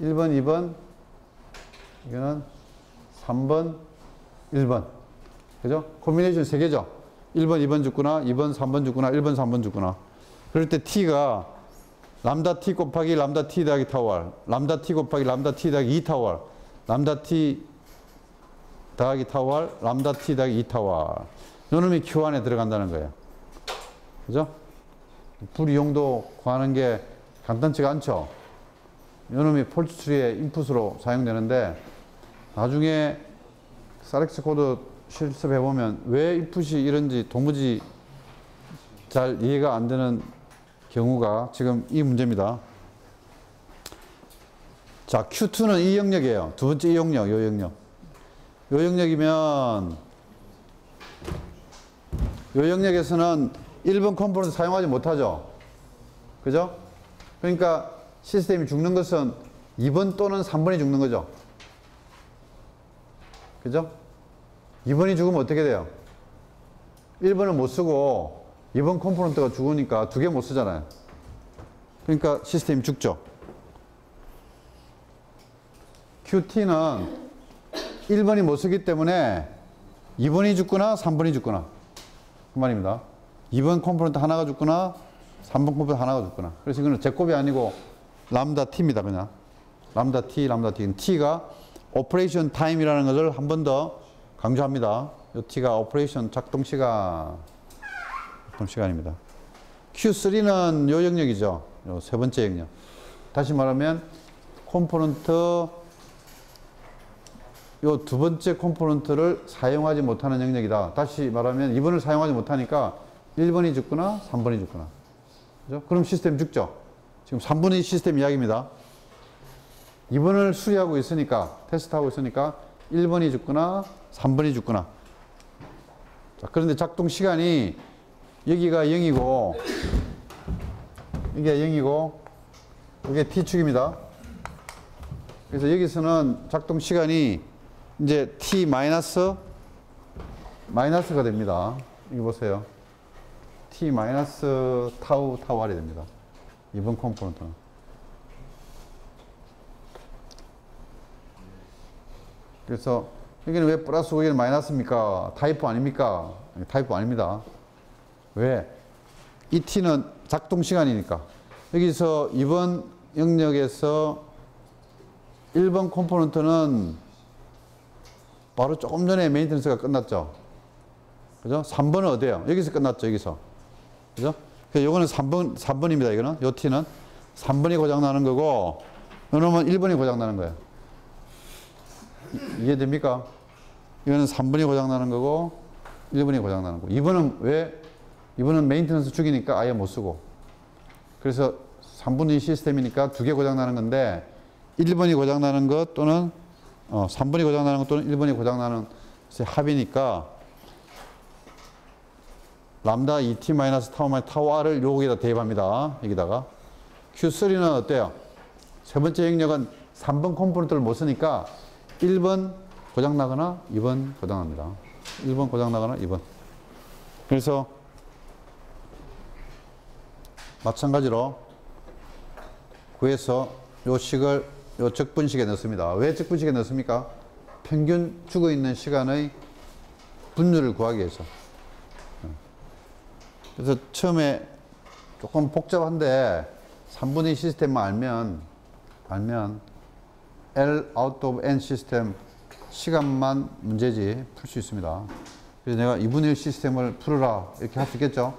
1번, 2번, 이거는 3번, 1번. 그죠? 콤비네이션 3개죠? 1번, 2번 죽구나, 2번, 3번 죽구나, 1번, 3번 죽구나. 그럴 때 T가 람다 T 곱하기 람다 T 더하기 타워, 람다 T 곱하기 람다 T 더하기 2 타워, 람다 T 더하기 타워, 람다 T 더하기 2 타워. 요놈이 Q 안에 들어간다는 거예요. 그죠? 불이용도 구하는 게 간단치가 않죠. 이놈이 폴트 트리의 인풋으로 사용되는데 나중에 사렉스 코드 실습해 보면 왜 인풋이 이런지 도무지 잘 이해가 안 되는 경우가 지금 이 문제입니다. 자, Q2는 이 영역이에요. 두 번째 이 영역, 요 영역. 요 영역이면 요 영역에서는 1번 컴포넌트 사용하지 못하죠. 그죠? 그러니까 시스템이 죽는 것은 2번 또는 3번이 죽는 거죠. 그죠? 2번이 죽으면 어떻게 돼요? 1번을 못 쓰고 2번 컴포넌트가 죽으니까 두 개 못 쓰잖아요. 그러니까 시스템이 죽죠. QT는 1번이 못 쓰기 때문에 2번이 죽거나 3번이 죽거나 그 말입니다. 2번 컴포넌트 하나가 죽거나 3번 컴포넌트 하나가 죽거나. 그래서 이거는 제곱이 아니고 람다 t입니다. 그냥 람다 t, 람다 t. t가 오퍼레이션 타임이라는 것을 한 번 더 강조합니다. 이 t가 오퍼레이션 작동 시간입니다. Q3는 요 영역이죠. 요 세 번째 영역. 다시 말하면 컴포넌트 요 두 번째 컴포넌트를 사용하지 못하는 영역이다. 다시 말하면 2번을 사용하지 못하니까 1번이 죽거나 3번이 죽거나. 그죠? 그럼 시스템 죽죠. 지금 3분의 시스템 이야기입니다. 2번을 수리하고 있으니까, 테스트하고 있으니까 1번이 죽거나 3번이 죽거나. 자, 그런데 작동 시간이 여기가 0이고, 여기가 0이고, 이게 T축입니다. 그래서 여기서는 작동 시간이 이제 T 마이너스가 됩니다. 여기 보세요. T 마이너스 타우 R이 됩니다. 2번 컴포넌트는. 그래서 여기는 왜 플러스고 여기는 마이너스입니까? 타이프 아닙니까? 타이프 아닙니다. 왜? 이 T는 작동 시간이니까. 여기서 2번 영역에서 1번 컴포넌트는 바로 조금 전에 메인테넌스가 끝났죠. 그죠? 3번은 어디에요? 여기서 끝났죠. 여기서. 그죠? 요거는 3번입니다. 이거는. 요 T는 3번이 고장나는 거고, 요놈은 1번이 고장나는 거예요. 이해됩니까? 이거는 3번이 고장나는 거고, 1번이 고장나는 거고. 2번은 왜? 2번은 메인테넌스 중이니까 아예 못 쓰고. 그래서 3분의 2 시스템이니까 두 개 고장나는 건데, 1번이 고장나는 것 또는 3번이 고장나는 것 또는 1번이 고장나는 것의 합이니까 람다 2t 마이너스 타우 마이너스 타우 r을 여기다 대입합니다. 여기다가 Q3는 어때요? 세 번째 영역은 3번 컴포넌트를 못 쓰니까 1번 고장나거나 2번 고장납니다. 1번 고장나거나 2번. 그래서 마찬가지로 구해서 요 식을 요 적분식에 넣습니다. 왜 적분식에 넣습니까? 평균 죽어있는 시간의 분율을 구하기 위해서. 그래서 처음에 조금 복잡한데 3분의 2 시스템만 알면 L out of N 시스템 시간만 문제지 풀 수 있습니다. 그래서 내가 2분의 1 시스템을 풀어라 이렇게 할 수 있겠죠.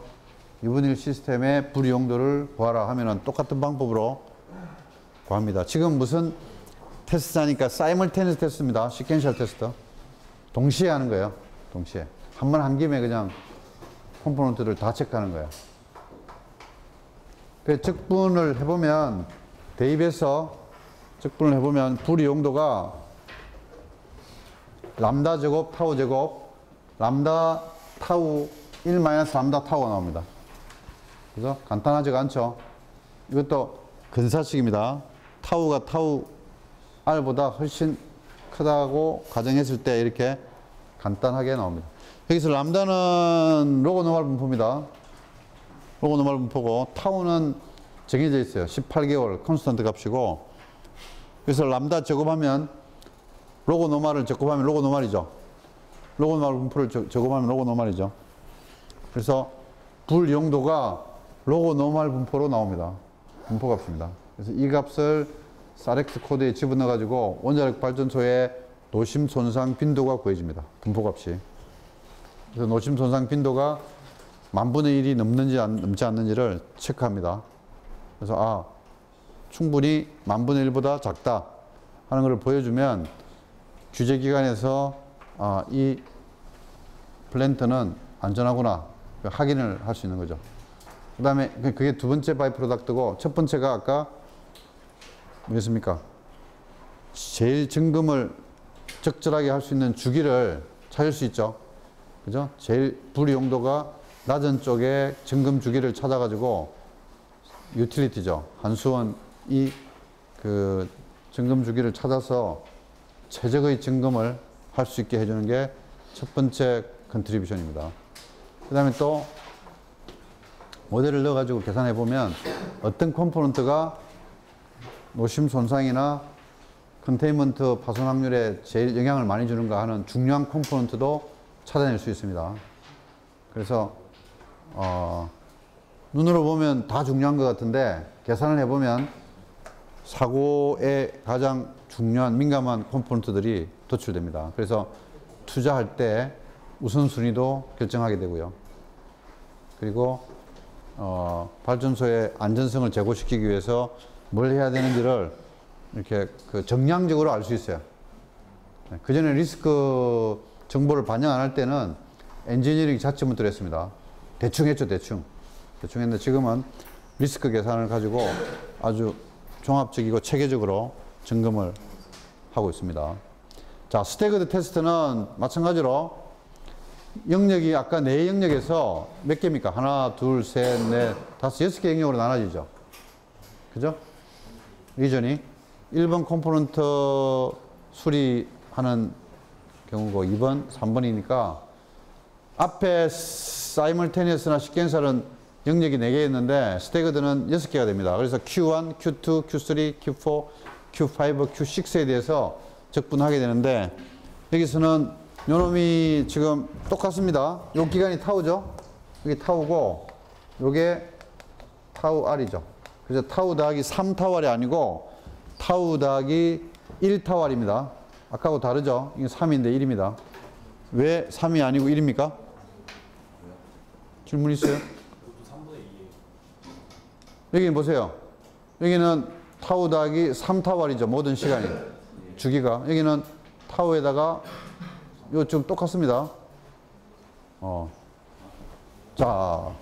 2분의 1 시스템의 불이용도를 구하라 하면은 똑같은 방법으로 구합니다. 지금 무슨 테스트하니까 사이멀테니스 테스트입니다. 시퀀셜 테스트. 동시에 하는 거예요. 동시에. 한 번 한 김에 그냥 컴포넌트를 다 체크하는 거예요. 그 적분을 해보면 대입해서 적분을 해보면 불이용도가 람다 제곱 타우 제곱 람다 타우 1 마이너스 람다 타우가 나옵니다. 그죠? 간단하지가 않죠? 이것도 근사식입니다. 타우가 타우 R보다 훨씬 크다고 가정했을 때 이렇게 간단하게 나옵니다. 여기서 람다는 로고 노멀 분포입니다. 로고 노멀 분포고 타우는 정해져 있어요. 18개월 컨스턴트 값이고 그래서 람다 제곱하면 로고 노멀을 제곱하면 로고 노멀이죠. 로고 노멀 분포를 제곱하면 로고 노멀이죠. 그래서 불용도가 로고 노멀 분포로 나옵니다. 분포 값입니다. 그래서 이 값을 사렉스 코드에 집어넣어 가지고 원자력 발전소의 노심 손상 빈도가 구해집니다. 분포 값이. 그래서 노심 손상 빈도가 만분의 1이 넘는지 넘지 않는지를 체크합니다. 그래서 충분히 만분의 1보다 작다 하는 것을 보여주면 규제기관에서 이 플랜트는 안전하구나 확인을 할 수 있는 거죠. 그 다음에 그게 두 번째 바이 프로덕트고, 첫 번째가 아까 뭐였습니까? 제일 증금을 적절하게 할 수 있는 주기를 찾을 수 있죠. 그죠? 제일 불 용도가 낮은 쪽에 증금 주기를 찾아가지고 유틸리티죠. 한수원 그 증금 주기를 찾아서 최적의 증금을 할 수 있게 해주는 게 첫 번째 컨트리뷰션입니다. 그 다음에 또 모델을 넣어가지고 계산해 보면 어떤 컴포넌트가 노심 손상이나 컨테인먼트 파손 확률에 제일 영향을 많이 주는가 하는 중요한 컴포넌트도 찾아낼 수 있습니다. 그래서 눈으로 보면 다 중요한 것 같은데 계산을 해보면 사고에 가장 중요한 민감한 컴포넌트들이 도출됩니다. 그래서 투자할 때 우선순위도 결정하게 되고요. 그리고 발전소의 안전성을 제고시키기 위해서 뭘 해야 되는지를 이렇게 정량적으로 알 수 있어요. 그 전에 리스크 정보를 반영 안 할 때는 엔지니어링 자체부터 했습니다. 대충 했죠, 대충 했는데 지금은 리스크 계산을 가지고 아주 종합적이고 체계적으로 점검을 하고 있습니다. 자, 스태그드 테스트는 마찬가지로 영역이 아까 네 영역에서 몇 개입니까? 하나, 둘, 셋, 넷, 다섯, 6개 영역으로 나눠지죠. 그죠? 리전이 1번 컴포넌트 수리하는 경우고 2번, 3번이니까 앞에 사이멀테니어스나 시퀀셜은 영역이 4개 있는데 스태그드는 6개가 됩니다. 그래서 Q1, Q2, Q3, Q4, Q5, Q6에 대해서 적분하게 되는데 여기서는 요놈이 지금 똑같습니다. 요 기간이 타우죠. 여기 타우고 요게 타우 R이죠. 그래서 타우 더하기 3타우 R이 아니고 타우 더하기 1타우 R입니다. 아까하고 다르죠. 이게 3인데 1입니다. 왜 3이 아니고 1입니까? 질문 있어요? 여기 보세요. 여기는 타우 더하기 3타우 R이죠. 모든 시간이. 주기가. 여기는 타우에다가 요 좀 똑같습니다. 자.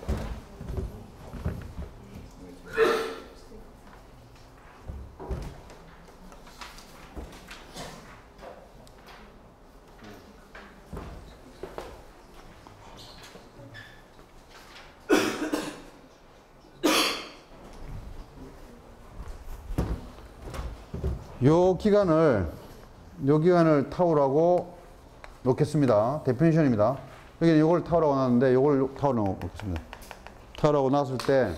요 기간을 타우라고 놓겠습니다. 데피니션입니다. 여기는 요걸 타우라고 놨는데 요걸 타우라고 놓겠습니다. 타우라고 놨을 때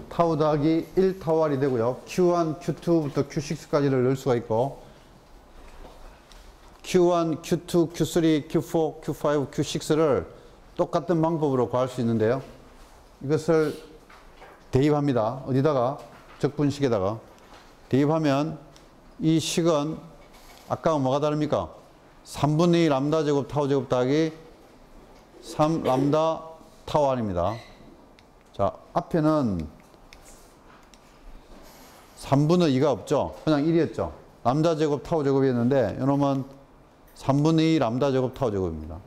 타우 더하기 1 타우 R이 되고요. Q1, Q2부터 Q6까지를 넣을 수가 있고 Q1, Q2, Q3, Q4, Q5, Q6를 똑같은 방법으로 구할 수 있는데요. 이것을 대입합니다. 어디다가? 적분식에다가. 대입하면 이 식은 아까와 뭐가 다릅니까? 3분의 2 람다 제곱 타우 제곱 더하기 3 람다 타우 R입니다. 자, 앞에는 3분의 2가 없죠? 그냥 1이었죠? 람다 제곱 타우 제곱이었는데 이놈은 3분의 2 람다 제곱 타우 제곱입니다.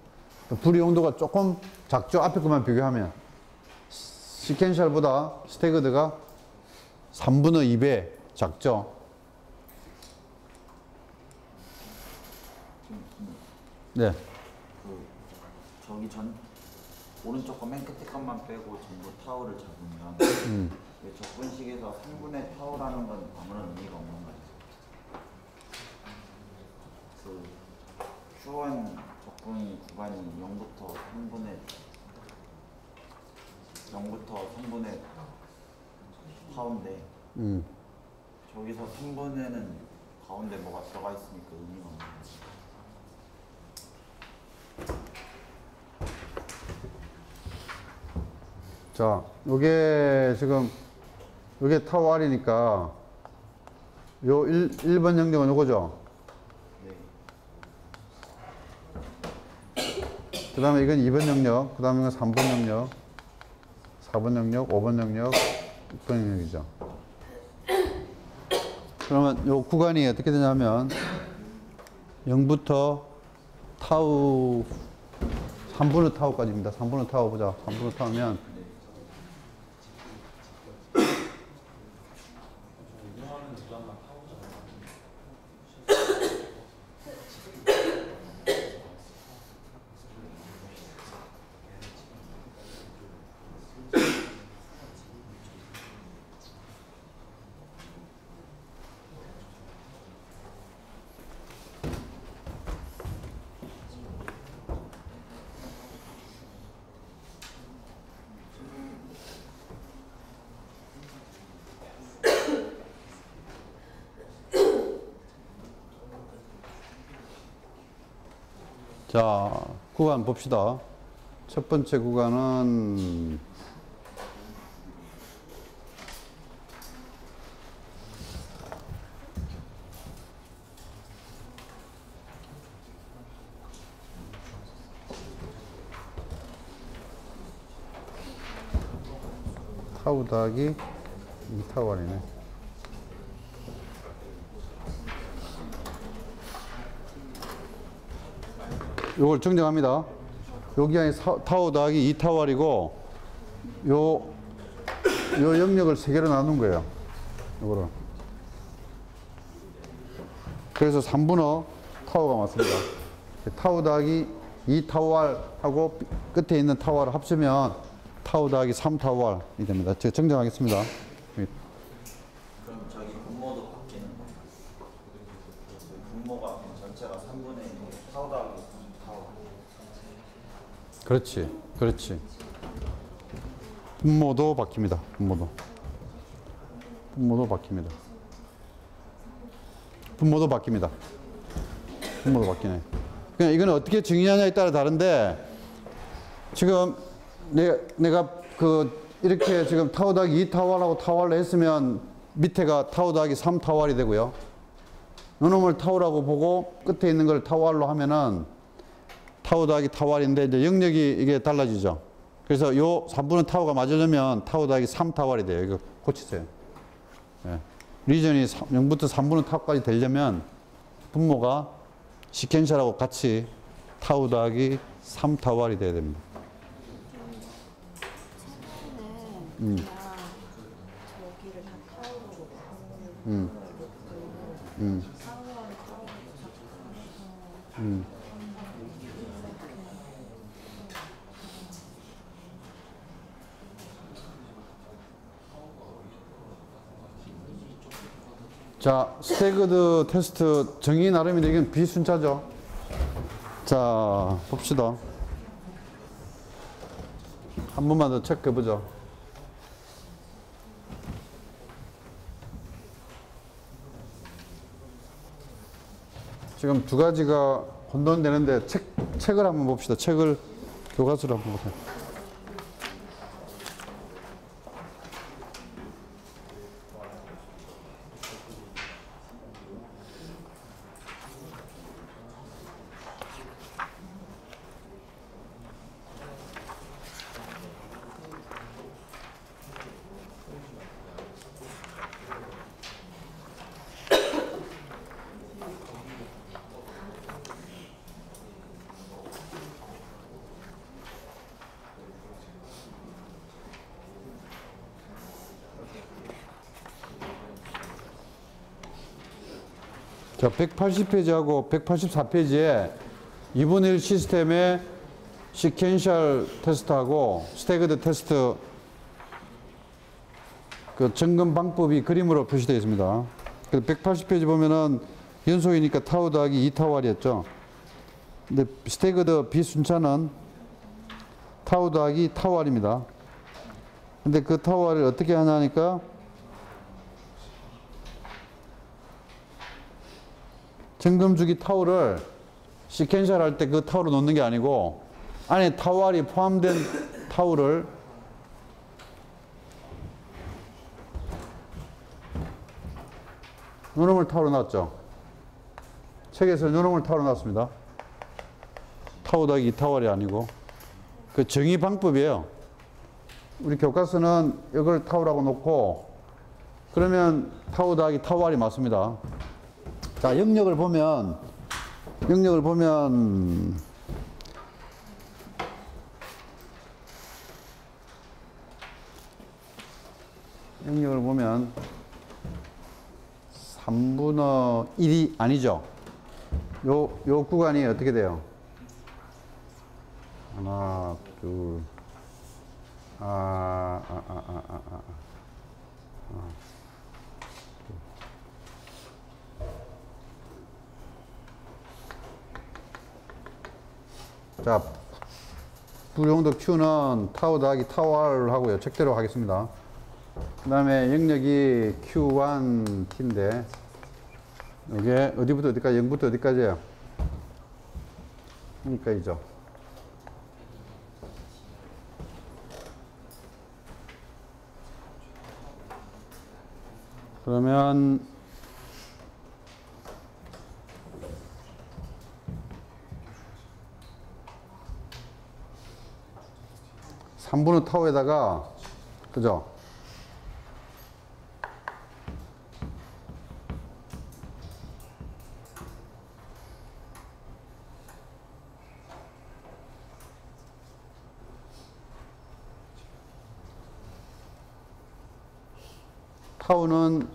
불이 용도가 조금 작죠? 앞에 것만 비교하면. 시켄셜보다 스태그드가 3분의 2배 작죠? 네. 저기 오른쪽 거 맨 끝에 것만 빼고 전부 타우를 잡으면 왜 적분식에서 3분의 타우라는 건 아무런 의미가 없는 거죠. 그 Q1 적분 구간이 0부터 3분의 타우인데 저기서 3분에는 가운데 뭐가 들어가 있으니까 의미가 없는 거죠. 자, 요게 지금 요게 타우 R이니까 요 1번 영역은 요거죠. 네. 그 다음에 이건 2번 영역, 그 다음에 이건 3번 영역, 4번 영역, 5번 영역, 6번 영역이죠. 그러면 요 구간이 어떻게 되냐면 0부터 타우 3분의 타우까지입니다. 3분의 타우 보자. 3분의 타우면 자, 구간 봅시다. 첫 번째 구간은 타우 더하기 2타우 아니네. 요걸 정정합니다. 여기 안에 타워 더하기 2타워이고 요 영역을 세 개로 나눈 거예요. 요거를. 그래서 3분의 타워가 맞습니다. 타워 더하기 2타워하고 끝에 있는 타워를 합치면 타워 더하기 3타워이 됩니다. 제가 정정하겠습니다. 그럼 저기 분모도 바뀌는 거예요? 분모가 전체가 3분의 1 타워 더하기 3타워. 그렇지, 그렇지. 분모도 바뀝니다. 분모도 바뀝니다. 분모도 바뀝니다. 분모도 바뀌네. 그냥 이거는 어떻게 정의하냐에 따라 다른데 지금 내가 이렇게 지금 타워 더하기 2타워라고 타워를 했으면 밑에가 타워 더하기 3타워이 되고요. 요놈을 타워라고 보고 끝에 있는 걸 타워로 하면은 타워 더하기 타워인데 이제 영역이 이게 달라지죠. 그래서 요 3분의 타워가 맞으려면 타워 더하기 3타워이 돼요. 이거 고치세요. 예. 리전이 0부터 3분의 타워까지 되려면 분모가 시켄셜하고 같이 타워 더하기 3타워이 돼야 됩니다. 그냥 저기를 다 타워로 바꾸는 타워랑 타워로 자, 스태그드 테스트 정의 나름인데 이건 비순차죠. 자, 봅시다. 한 번만 더 체크해 보죠. 지금 두 가지가 혼돈되는데 책을 한번 봅시다. 책을 교과서를 한번 보세요. 자, 180페이지하고 184페이지에 2분의 1 시스템의 시퀀셜 테스트하고 스태그드 테스트 그 점검 방법이 그림으로 표시되어 있습니다. 그래서 180페이지 보면은 연속이니까 타워 더하기 2타워였죠. 근데 스태그드 비순차는 타워 더하기 타워입니다. 근데 그 타워를 어떻게 하냐니까 점검주기 타워를 시퀀셜 할 때 그 타워로 놓는 게 아니고 안에 타워알이 포함된 타워를 요놈을 타워로 놨죠. 책에서 요놈을 타워로 놨습니다. 타워 더하기 2타월이 아니고 그 정의 방법이에요. 우리 교과서는 이걸 타워라고 놓고 그러면 타워 더하기 타워알이 맞습니다. 자, 영역을 보면 영역을 보면 3분의 1이 아니죠. 요 구간이 어떻게 돼요? 하나, 둘, 자, 불용도 Q는 타워 더하기 타워를 하고요. 책대로 하겠습니다. 그 다음에 영역이 Q1T인데, 이게 어디부터 어디까지, 0부터 어디까지예요? 여기까지죠. 그러면, 삼분의 타워에다가, 그죠? 타워는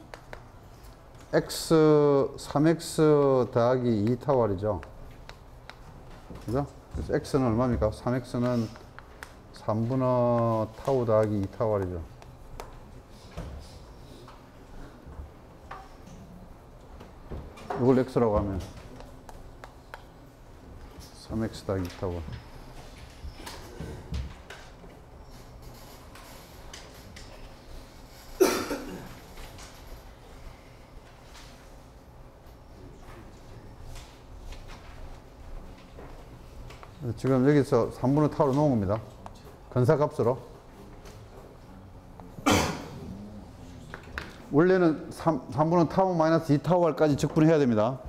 x, 3x 더하기 2타워이죠. 그죠? 그래서 x는 얼마입니까? 3x는 3분의 타워 더하기 2타워이죠. 이걸 x라고 하면 3x 더하기 2타워. 지금 여기서 3분의 타워로 놓은 겁니다. 근사값으로. 원래는 3분의 타워 마이너스 2타워까지 적분해야 됩니다.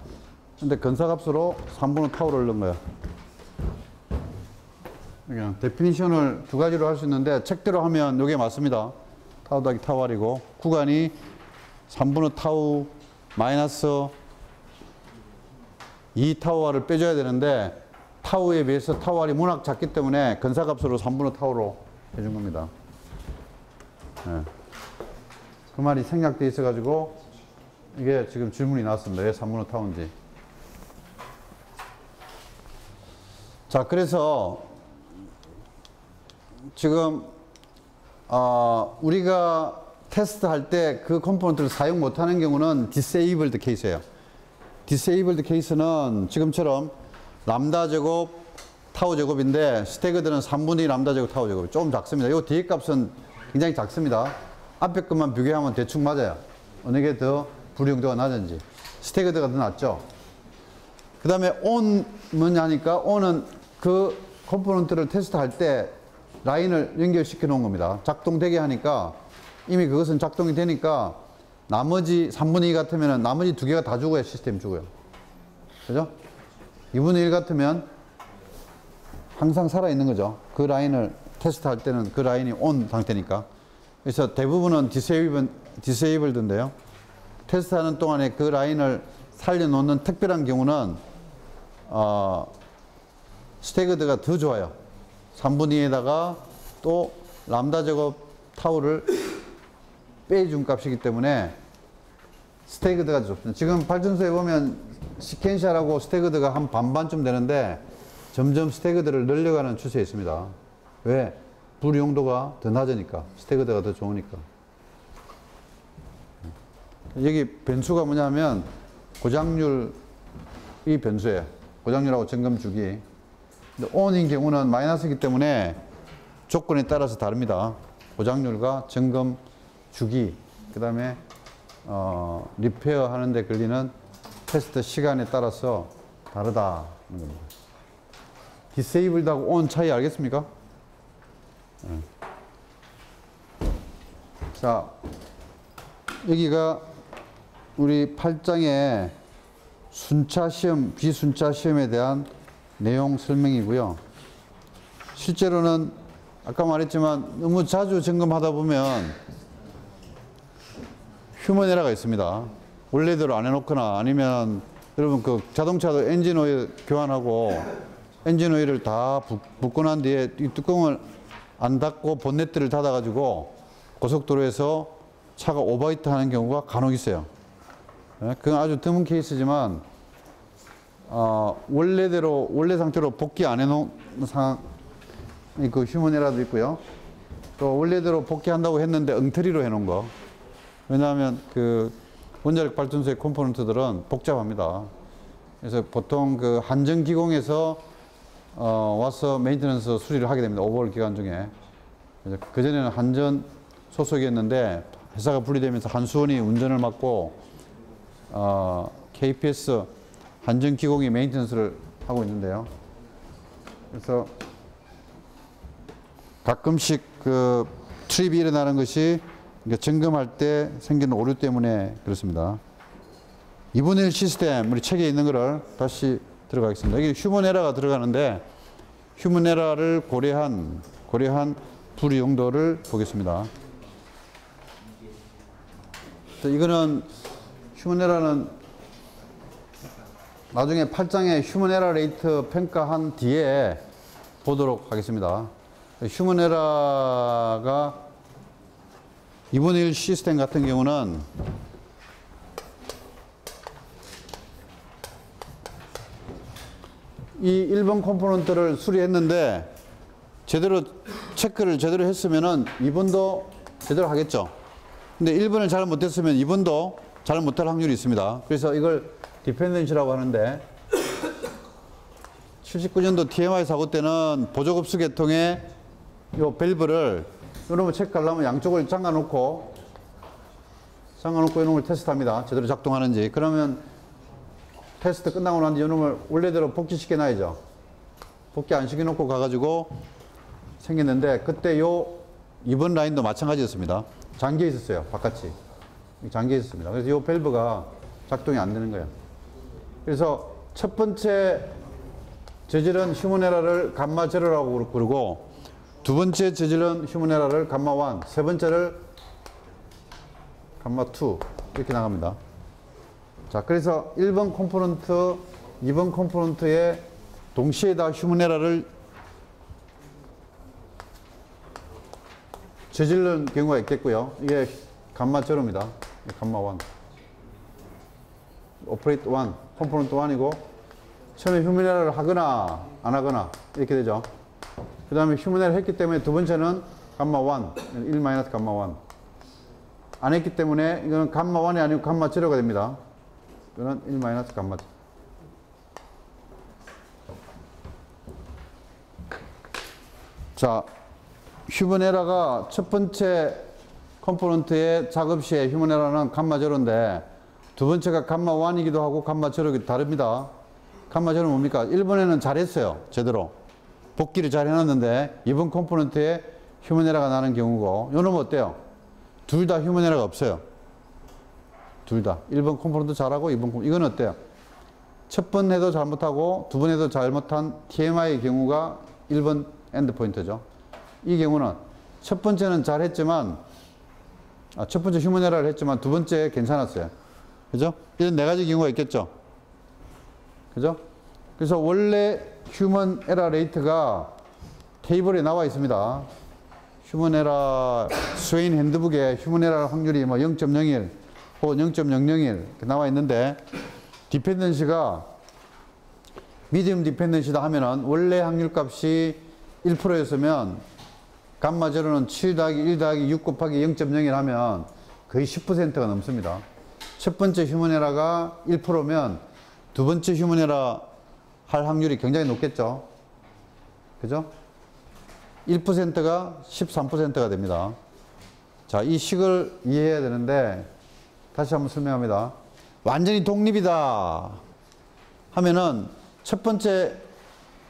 근데 근사값으로 3분의 타워를 넣은 거예요. 그냥 데피니션을 두 가지로 할 수 있는데 책대로 하면 이게 맞습니다. 타워 더하기 타워이고 구간이 3분의 타워 마이너스 2타워를 빼줘야 되는데 타워에 비해서 타워알이 워낙 작기 때문에 근사값으로 3분의 타워로 해준 겁니다. 네. 그 말이 생략되어 있어가지고 이게 지금 질문이 나왔습니다. 왜 3분의 타워인지. 자, 그래서 지금 우리가 테스트할 때 그 컴포넌트를 사용 못하는 경우는 disabled 케이스예요. disabled 케이스는 지금처럼 람다 제곱, 타워 제곱인데 스태그드는 3분의 2 람다 제곱, 타워 제곱이 조금 작습니다. 이 뒤에 값은 굉장히 작습니다. 앞에 것만 비교하면 대충 맞아요. 어느 게 더 불용도가 낮은지. 스태그드가 더 낮죠. 그 다음에 on 뭐냐니까 on은 그 컴포넌트를 테스트할 때 라인을 연결시켜 놓은 겁니다. 작동되게 하니까 이미 그것은 작동이 되니까 나머지 3분의 2 같으면 나머지 두 개가 다 죽어야 시스템 죽어요. 그죠? 2분의 1 같으면 항상 살아있는 거죠. 그 라인을 테스트할 때는 그 라인이 on 상태니까. 그래서 대부분은 disabled인데요. 테스트하는 동안에 그 라인을 살려놓는 특별한 경우는 스태그드가 더 좋아요. 3분의 2에다가 또 람다 제곱 타워를 빼준 값이기 때문에 스태그드가 좋습니다. 지금 발전소에 보면 시켄셜하고 스태그드가 한 반반쯤 되는데 점점 스태그드를 늘려가는 추세에 있습니다. 왜? 불용도가 더 낮으니까. 스태그드가 더 좋으니까. 여기 변수가 뭐냐면 고장률이 변수예요. 고장률하고 점검 주기. 근데 on인 경우는 마이너스이기 때문에 조건에 따라서 다릅니다. 고장률과 점검 주기, 그 다음에 리페어 하는데 걸리는 테스트 시간에 따라서 다르다. disabled하고 on 차이 알겠습니까? 네. 자, 여기가 우리 8장의 순차 시험, 비순차 시험에 대한 내용 설명이고요. 실제로는 아까 말했지만 너무 자주 점검하다 보면 휴먼 에러가 있습니다. 원래대로 안 해놓거나 아니면 여러분 그 자동차도 엔진 오일 교환하고 엔진 오일을 다 붓고 난 뒤에 이 뚜껑을 안 닫고 본네트를 닫아가지고 고속도로에서 차가 오버히트 하는 경우가 간혹 있어요. 그건 아주 드문 케이스지만 원래 상태로 복귀 안 해놓은 상황, 그 휴먼 에러도 있고요. 또 원래대로 복귀한다고 했는데 엉터리로 해놓은 거. 왜냐하면 그 원자력 발전소의 컴포넌트들은 복잡합니다. 그래서 보통 그 한전기공에서 와서 메인테넌스 수리를 하게 됩니다. 오버홀 기간 중에. 그전에는 한전 소속이었는데 회사가 분리되면서 한수원이 운전을 맡고 KPS 한전기공이 메인테넌스를 하고 있는데요. 그래서 가끔씩 그 트립이 일어나는 것이 점검할 때 생기는 오류 때문에 그렇습니다. 2분의 1 시스템, 우리 책에 있는 거를 다시 들어가겠습니다. 여기 휴먼 에러가 들어가는데 휴먼 에러를 고려한 불이 용도를 보겠습니다. 이거는 휴먼 에러는 나중에 8장에 휴먼 에러 레이트 평가한 뒤에 보도록 하겠습니다. 휴먼 에러가 2분의 1 시스템 같은 경우는 이 1번 컴포넌트를 수리했는데 체크를 제대로 했으면은 2번도 제대로 하겠죠. 근데 1번을 잘 못했으면 2번도 잘 못할 확률이 있습니다. 그래서 이걸 디펜던시라고 하는데 79년도 TMI 사고 때는 보조급수 계통의 요 밸브를 이놈을 체크하려면 양쪽을 잠가놓고 이놈을 테스트합니다. 제대로 작동하는지. 그러면 테스트 끝나고 난 뒤 이놈을 원래대로 복귀시켜 놔야죠. 복귀 안 시켜놓고 가가지고 생겼는데 그때 요 2번 라인도 마찬가지였습니다. 잠겨 있었어요. 바깥이. 잠겨 있었습니다. 그래서 요 밸브가 작동이 안 되는 거예요. 그래서 첫 번째 저질은 휴먼 에러를 감마 제로라고 부르고 두 번째 저질은 휴먼 에러를 감마 1, 세 번째를 감마 2 이렇게 나갑니다. 자, 그래서 1번 컴포넌트, 2번 컴포넌트에 동시에 다 휴먼 에러를 저지르는 경우가 있겠고요. 이게 감마 제로입니다. 감마 1. 오퍼레이트 1, 컴포넌트 1이고 처음에 휴먼 에러를 하거나 안 하거나 이렇게 되죠. 그 다음에 휴먼 에러를 했기 때문에 두 번째는 감마 1, 1 마이너스 감마 1. 안 했기 때문에 이거는 감마 1이 아니고 감마 제로가 됩니다. 이거는 1 마이너스 감마 제로. 자, 휴먼 에러가 첫 번째 컴포넌트의 작업 시에 휴먼 에러는 감마 제로인데 두 번째가 감마 1이기도 하고 감마 제로이기도 다릅니다. 감마 제로는 뭡니까? 1번에는 잘했어요. 제대로. 복귀를 잘 해놨는데 2번 컴포넌트에 휴먼 에러가 나는 경우고 요놈은 어때요? 둘 다 휴먼 에러가 없어요. 둘 다. 1번 컴포넌트 잘하고 2번 컴포넌트. 이건 어때요? 첫 번 해도 잘못하고 두 번 해도 잘못한 TMI의 경우가 1번 엔드포인트죠. 이 경우는 첫 번째는 잘했지만 첫 번째 휴먼 에러를 했지만 두 번째 괜찮았어요. 그죠? 이런 네 가지 경우가 있겠죠. 그죠? 그래서 원래 휴먼 에러 레이트가 테이블에 나와 있습니다. 휴먼 에러 스웨인 핸드북에 휴먼 에러 확률이 뭐 0.01 혹은 0.001 이렇게 나와 있는데 디펜던시가 미디엄 디펜던시다 하면은 원래 확률 값이 1%였으면 감마 제로는 7 더하기 1 더하기 6 곱하기 0.01 하면 거의 10%가 넘습니다. 첫 번째 휴먼 에러가 1%면 두 번째 휴먼 에러 할 확률이 굉장히 높겠죠. 그죠? 1%가 13%가 됩니다. 자, 이 식을 이해해야 되는데 다시 한번 설명합니다. 완전히 독립이다 하면은 첫 번째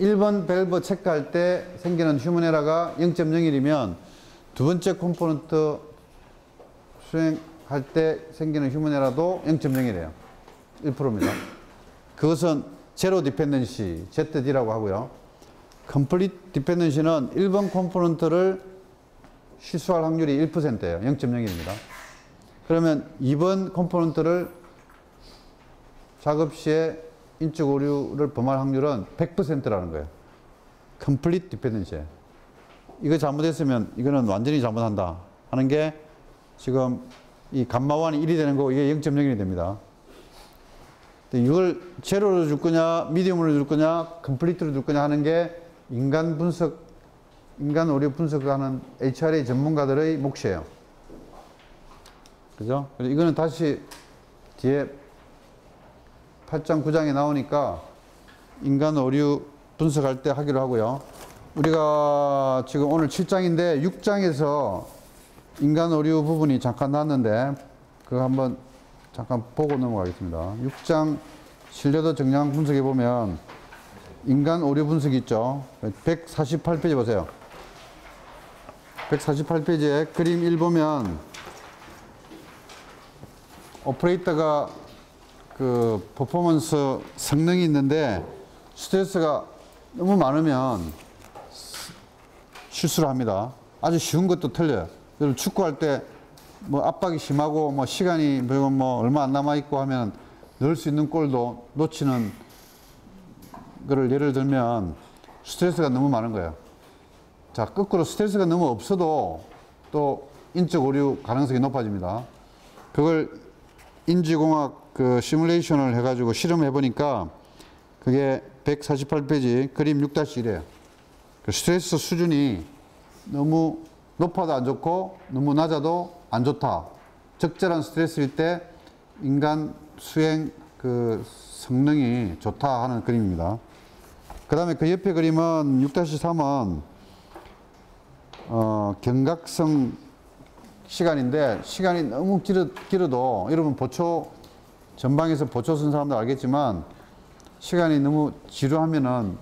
1번 밸브 체크할 때 생기는 휴먼 에러가 0.01이면 두 번째 컴포넌트 수행할 때 생기는 휴먼 에러도 0.01이에요. 1%입니다. 그것은 제로 디펜던시, ZD라고 하고요. 컴플리트 디펜던시는 1번 컴포넌트를 실수할 확률이 1%예요. 0.01입니다. 그러면 2번 컴포넌트를 작업 시에 인적 오류를 범할 확률은 100%라는 거예요. 컴플리트 디펜던시. 이거 잘못했으면 이거는 완전히 잘못한다 하는 게 지금 이 감마1이 1이 되는 거고 이게 0.01이 됩니다. 이걸 제로로 줄 거냐, 미디움으로 줄 거냐, 컴플리트로 줄 거냐 하는 게 인간 오류 분석하는 HRA 전문가들의 몫이에요. 그죠? 그래서 이거는 다시 뒤에 8장, 9장에 나오니까 인간 오류 분석할 때 하기로 하고요. 우리가 지금 오늘 7장인데 6장에서 인간 오류 부분이 잠깐 나왔는데 그거 한번 잠깐 보고 넘어가겠습니다. 6장 신뢰도 정량 분석해 보면 인간 오류 분석이 있죠. 148페이지 보세요. 148페이지에 그림 1 보면 오퍼레이터가 그 퍼포먼스 성능이 있는데 스트레스가 너무 많으면 실수를 합니다. 아주 쉬운 것도 틀려요. 축구할 때 뭐 압박이 심하고 뭐 시간이 뭐 얼마 안 남아 있고 하면 넣을 수 있는 골도 놓치는 거를 예를 들면 스트레스가 너무 많은 거예요. 자, 거꾸로 스트레스가 너무 없어도 또 인적 오류 가능성이 높아집니다. 그걸 인지공학 그 시뮬레이션을 해가지고 실험해 보니까 그게 148페이지 그림 6-1이에요. 그 스트레스 수준이 너무 높아도 안 좋고 너무 낮아도 안 좋다. 적절한 스트레스일 때 인간 수행 그 성능이 좋다 하는 그림입니다. 그 다음에 그 옆에 그림은 6-3은 경각성 시간인데 시간이 너무 길어도 여러분 보초 전방에서 보초 쓴 사람들 알겠지만 시간이 너무 지루하면은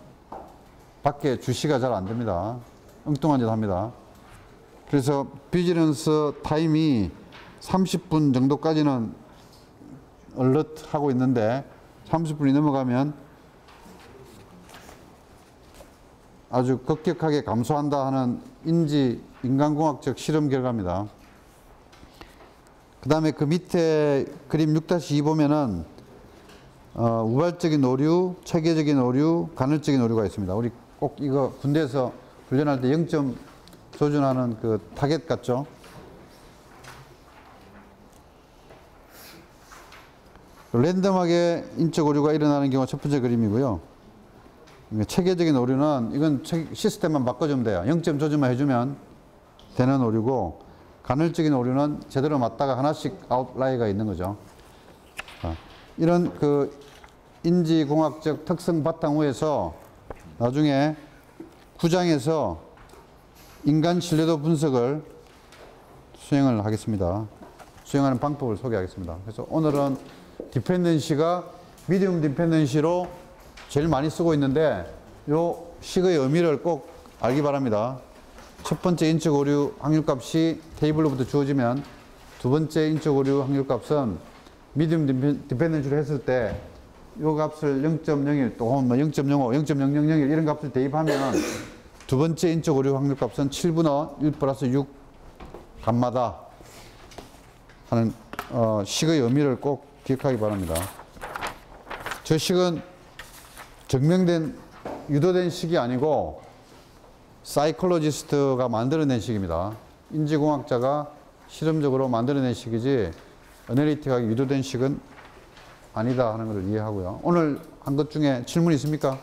밖에 주시가 잘 안 됩니다. 엉뚱한 짓 합니다. 그래서 비지런스 타임이 30분 정도까지는 얼럿 하고 있는데 30분이 넘어가면 아주 급격하게 감소한다 하는 인간공학적 실험 결과입니다. 그 다음에 그 밑에 그림 6-2 보면은 우발적인 오류, 체계적인 오류, 간헐적인 오류가 있습니다. 우리 꼭 이거 군대에서 훈련할 때 0점 조준하는 그 타겟 같죠? 랜덤하게 인적 오류가 일어나는 경우가 첫 번째 그림이고요. 체계적인 오류는 이건 시스템만 바꿔주면 돼요. 0점 조준만 해주면 되는 오류고, 간헐적인 오류는 제대로 맞다가 하나씩 아웃라이어가 있는 거죠. 이런 그 인지공학적 특성 바탕 후에서 나중에 9장에서 인간 신뢰도 분석을 수행을 하겠습니다. 수행하는 방법을 소개하겠습니다. 그래서 오늘은 디펜던시가 미디움 디펜던시로 제일 많이 쓰고 있는데 요 식의 의미를 꼭 알기 바랍니다. 첫 번째 인적 오류 확률값이 테이블로부터 주어지면 두 번째 인적 오류 확률값은 미디움 디펜던시로 했을 때 요 값을 0.01 또는 뭐 0.05, 0.0001 이런 값을 대입하면 두 번째 인적 오류 확률값은 7분의 1 플러스 6 감마다 하는 식의 의미를 꼭 기억하기 바랍니다. 저 식은 증명된 유도된 식이 아니고 사이콜로지스트가 만들어낸 식입니다. 인지공학자가 실험적으로 만들어낸 식이지 어널리틱하게 유도된 식은 아니다 하는 것을 이해하고요. 오늘 한 것 중에 질문 있습니까?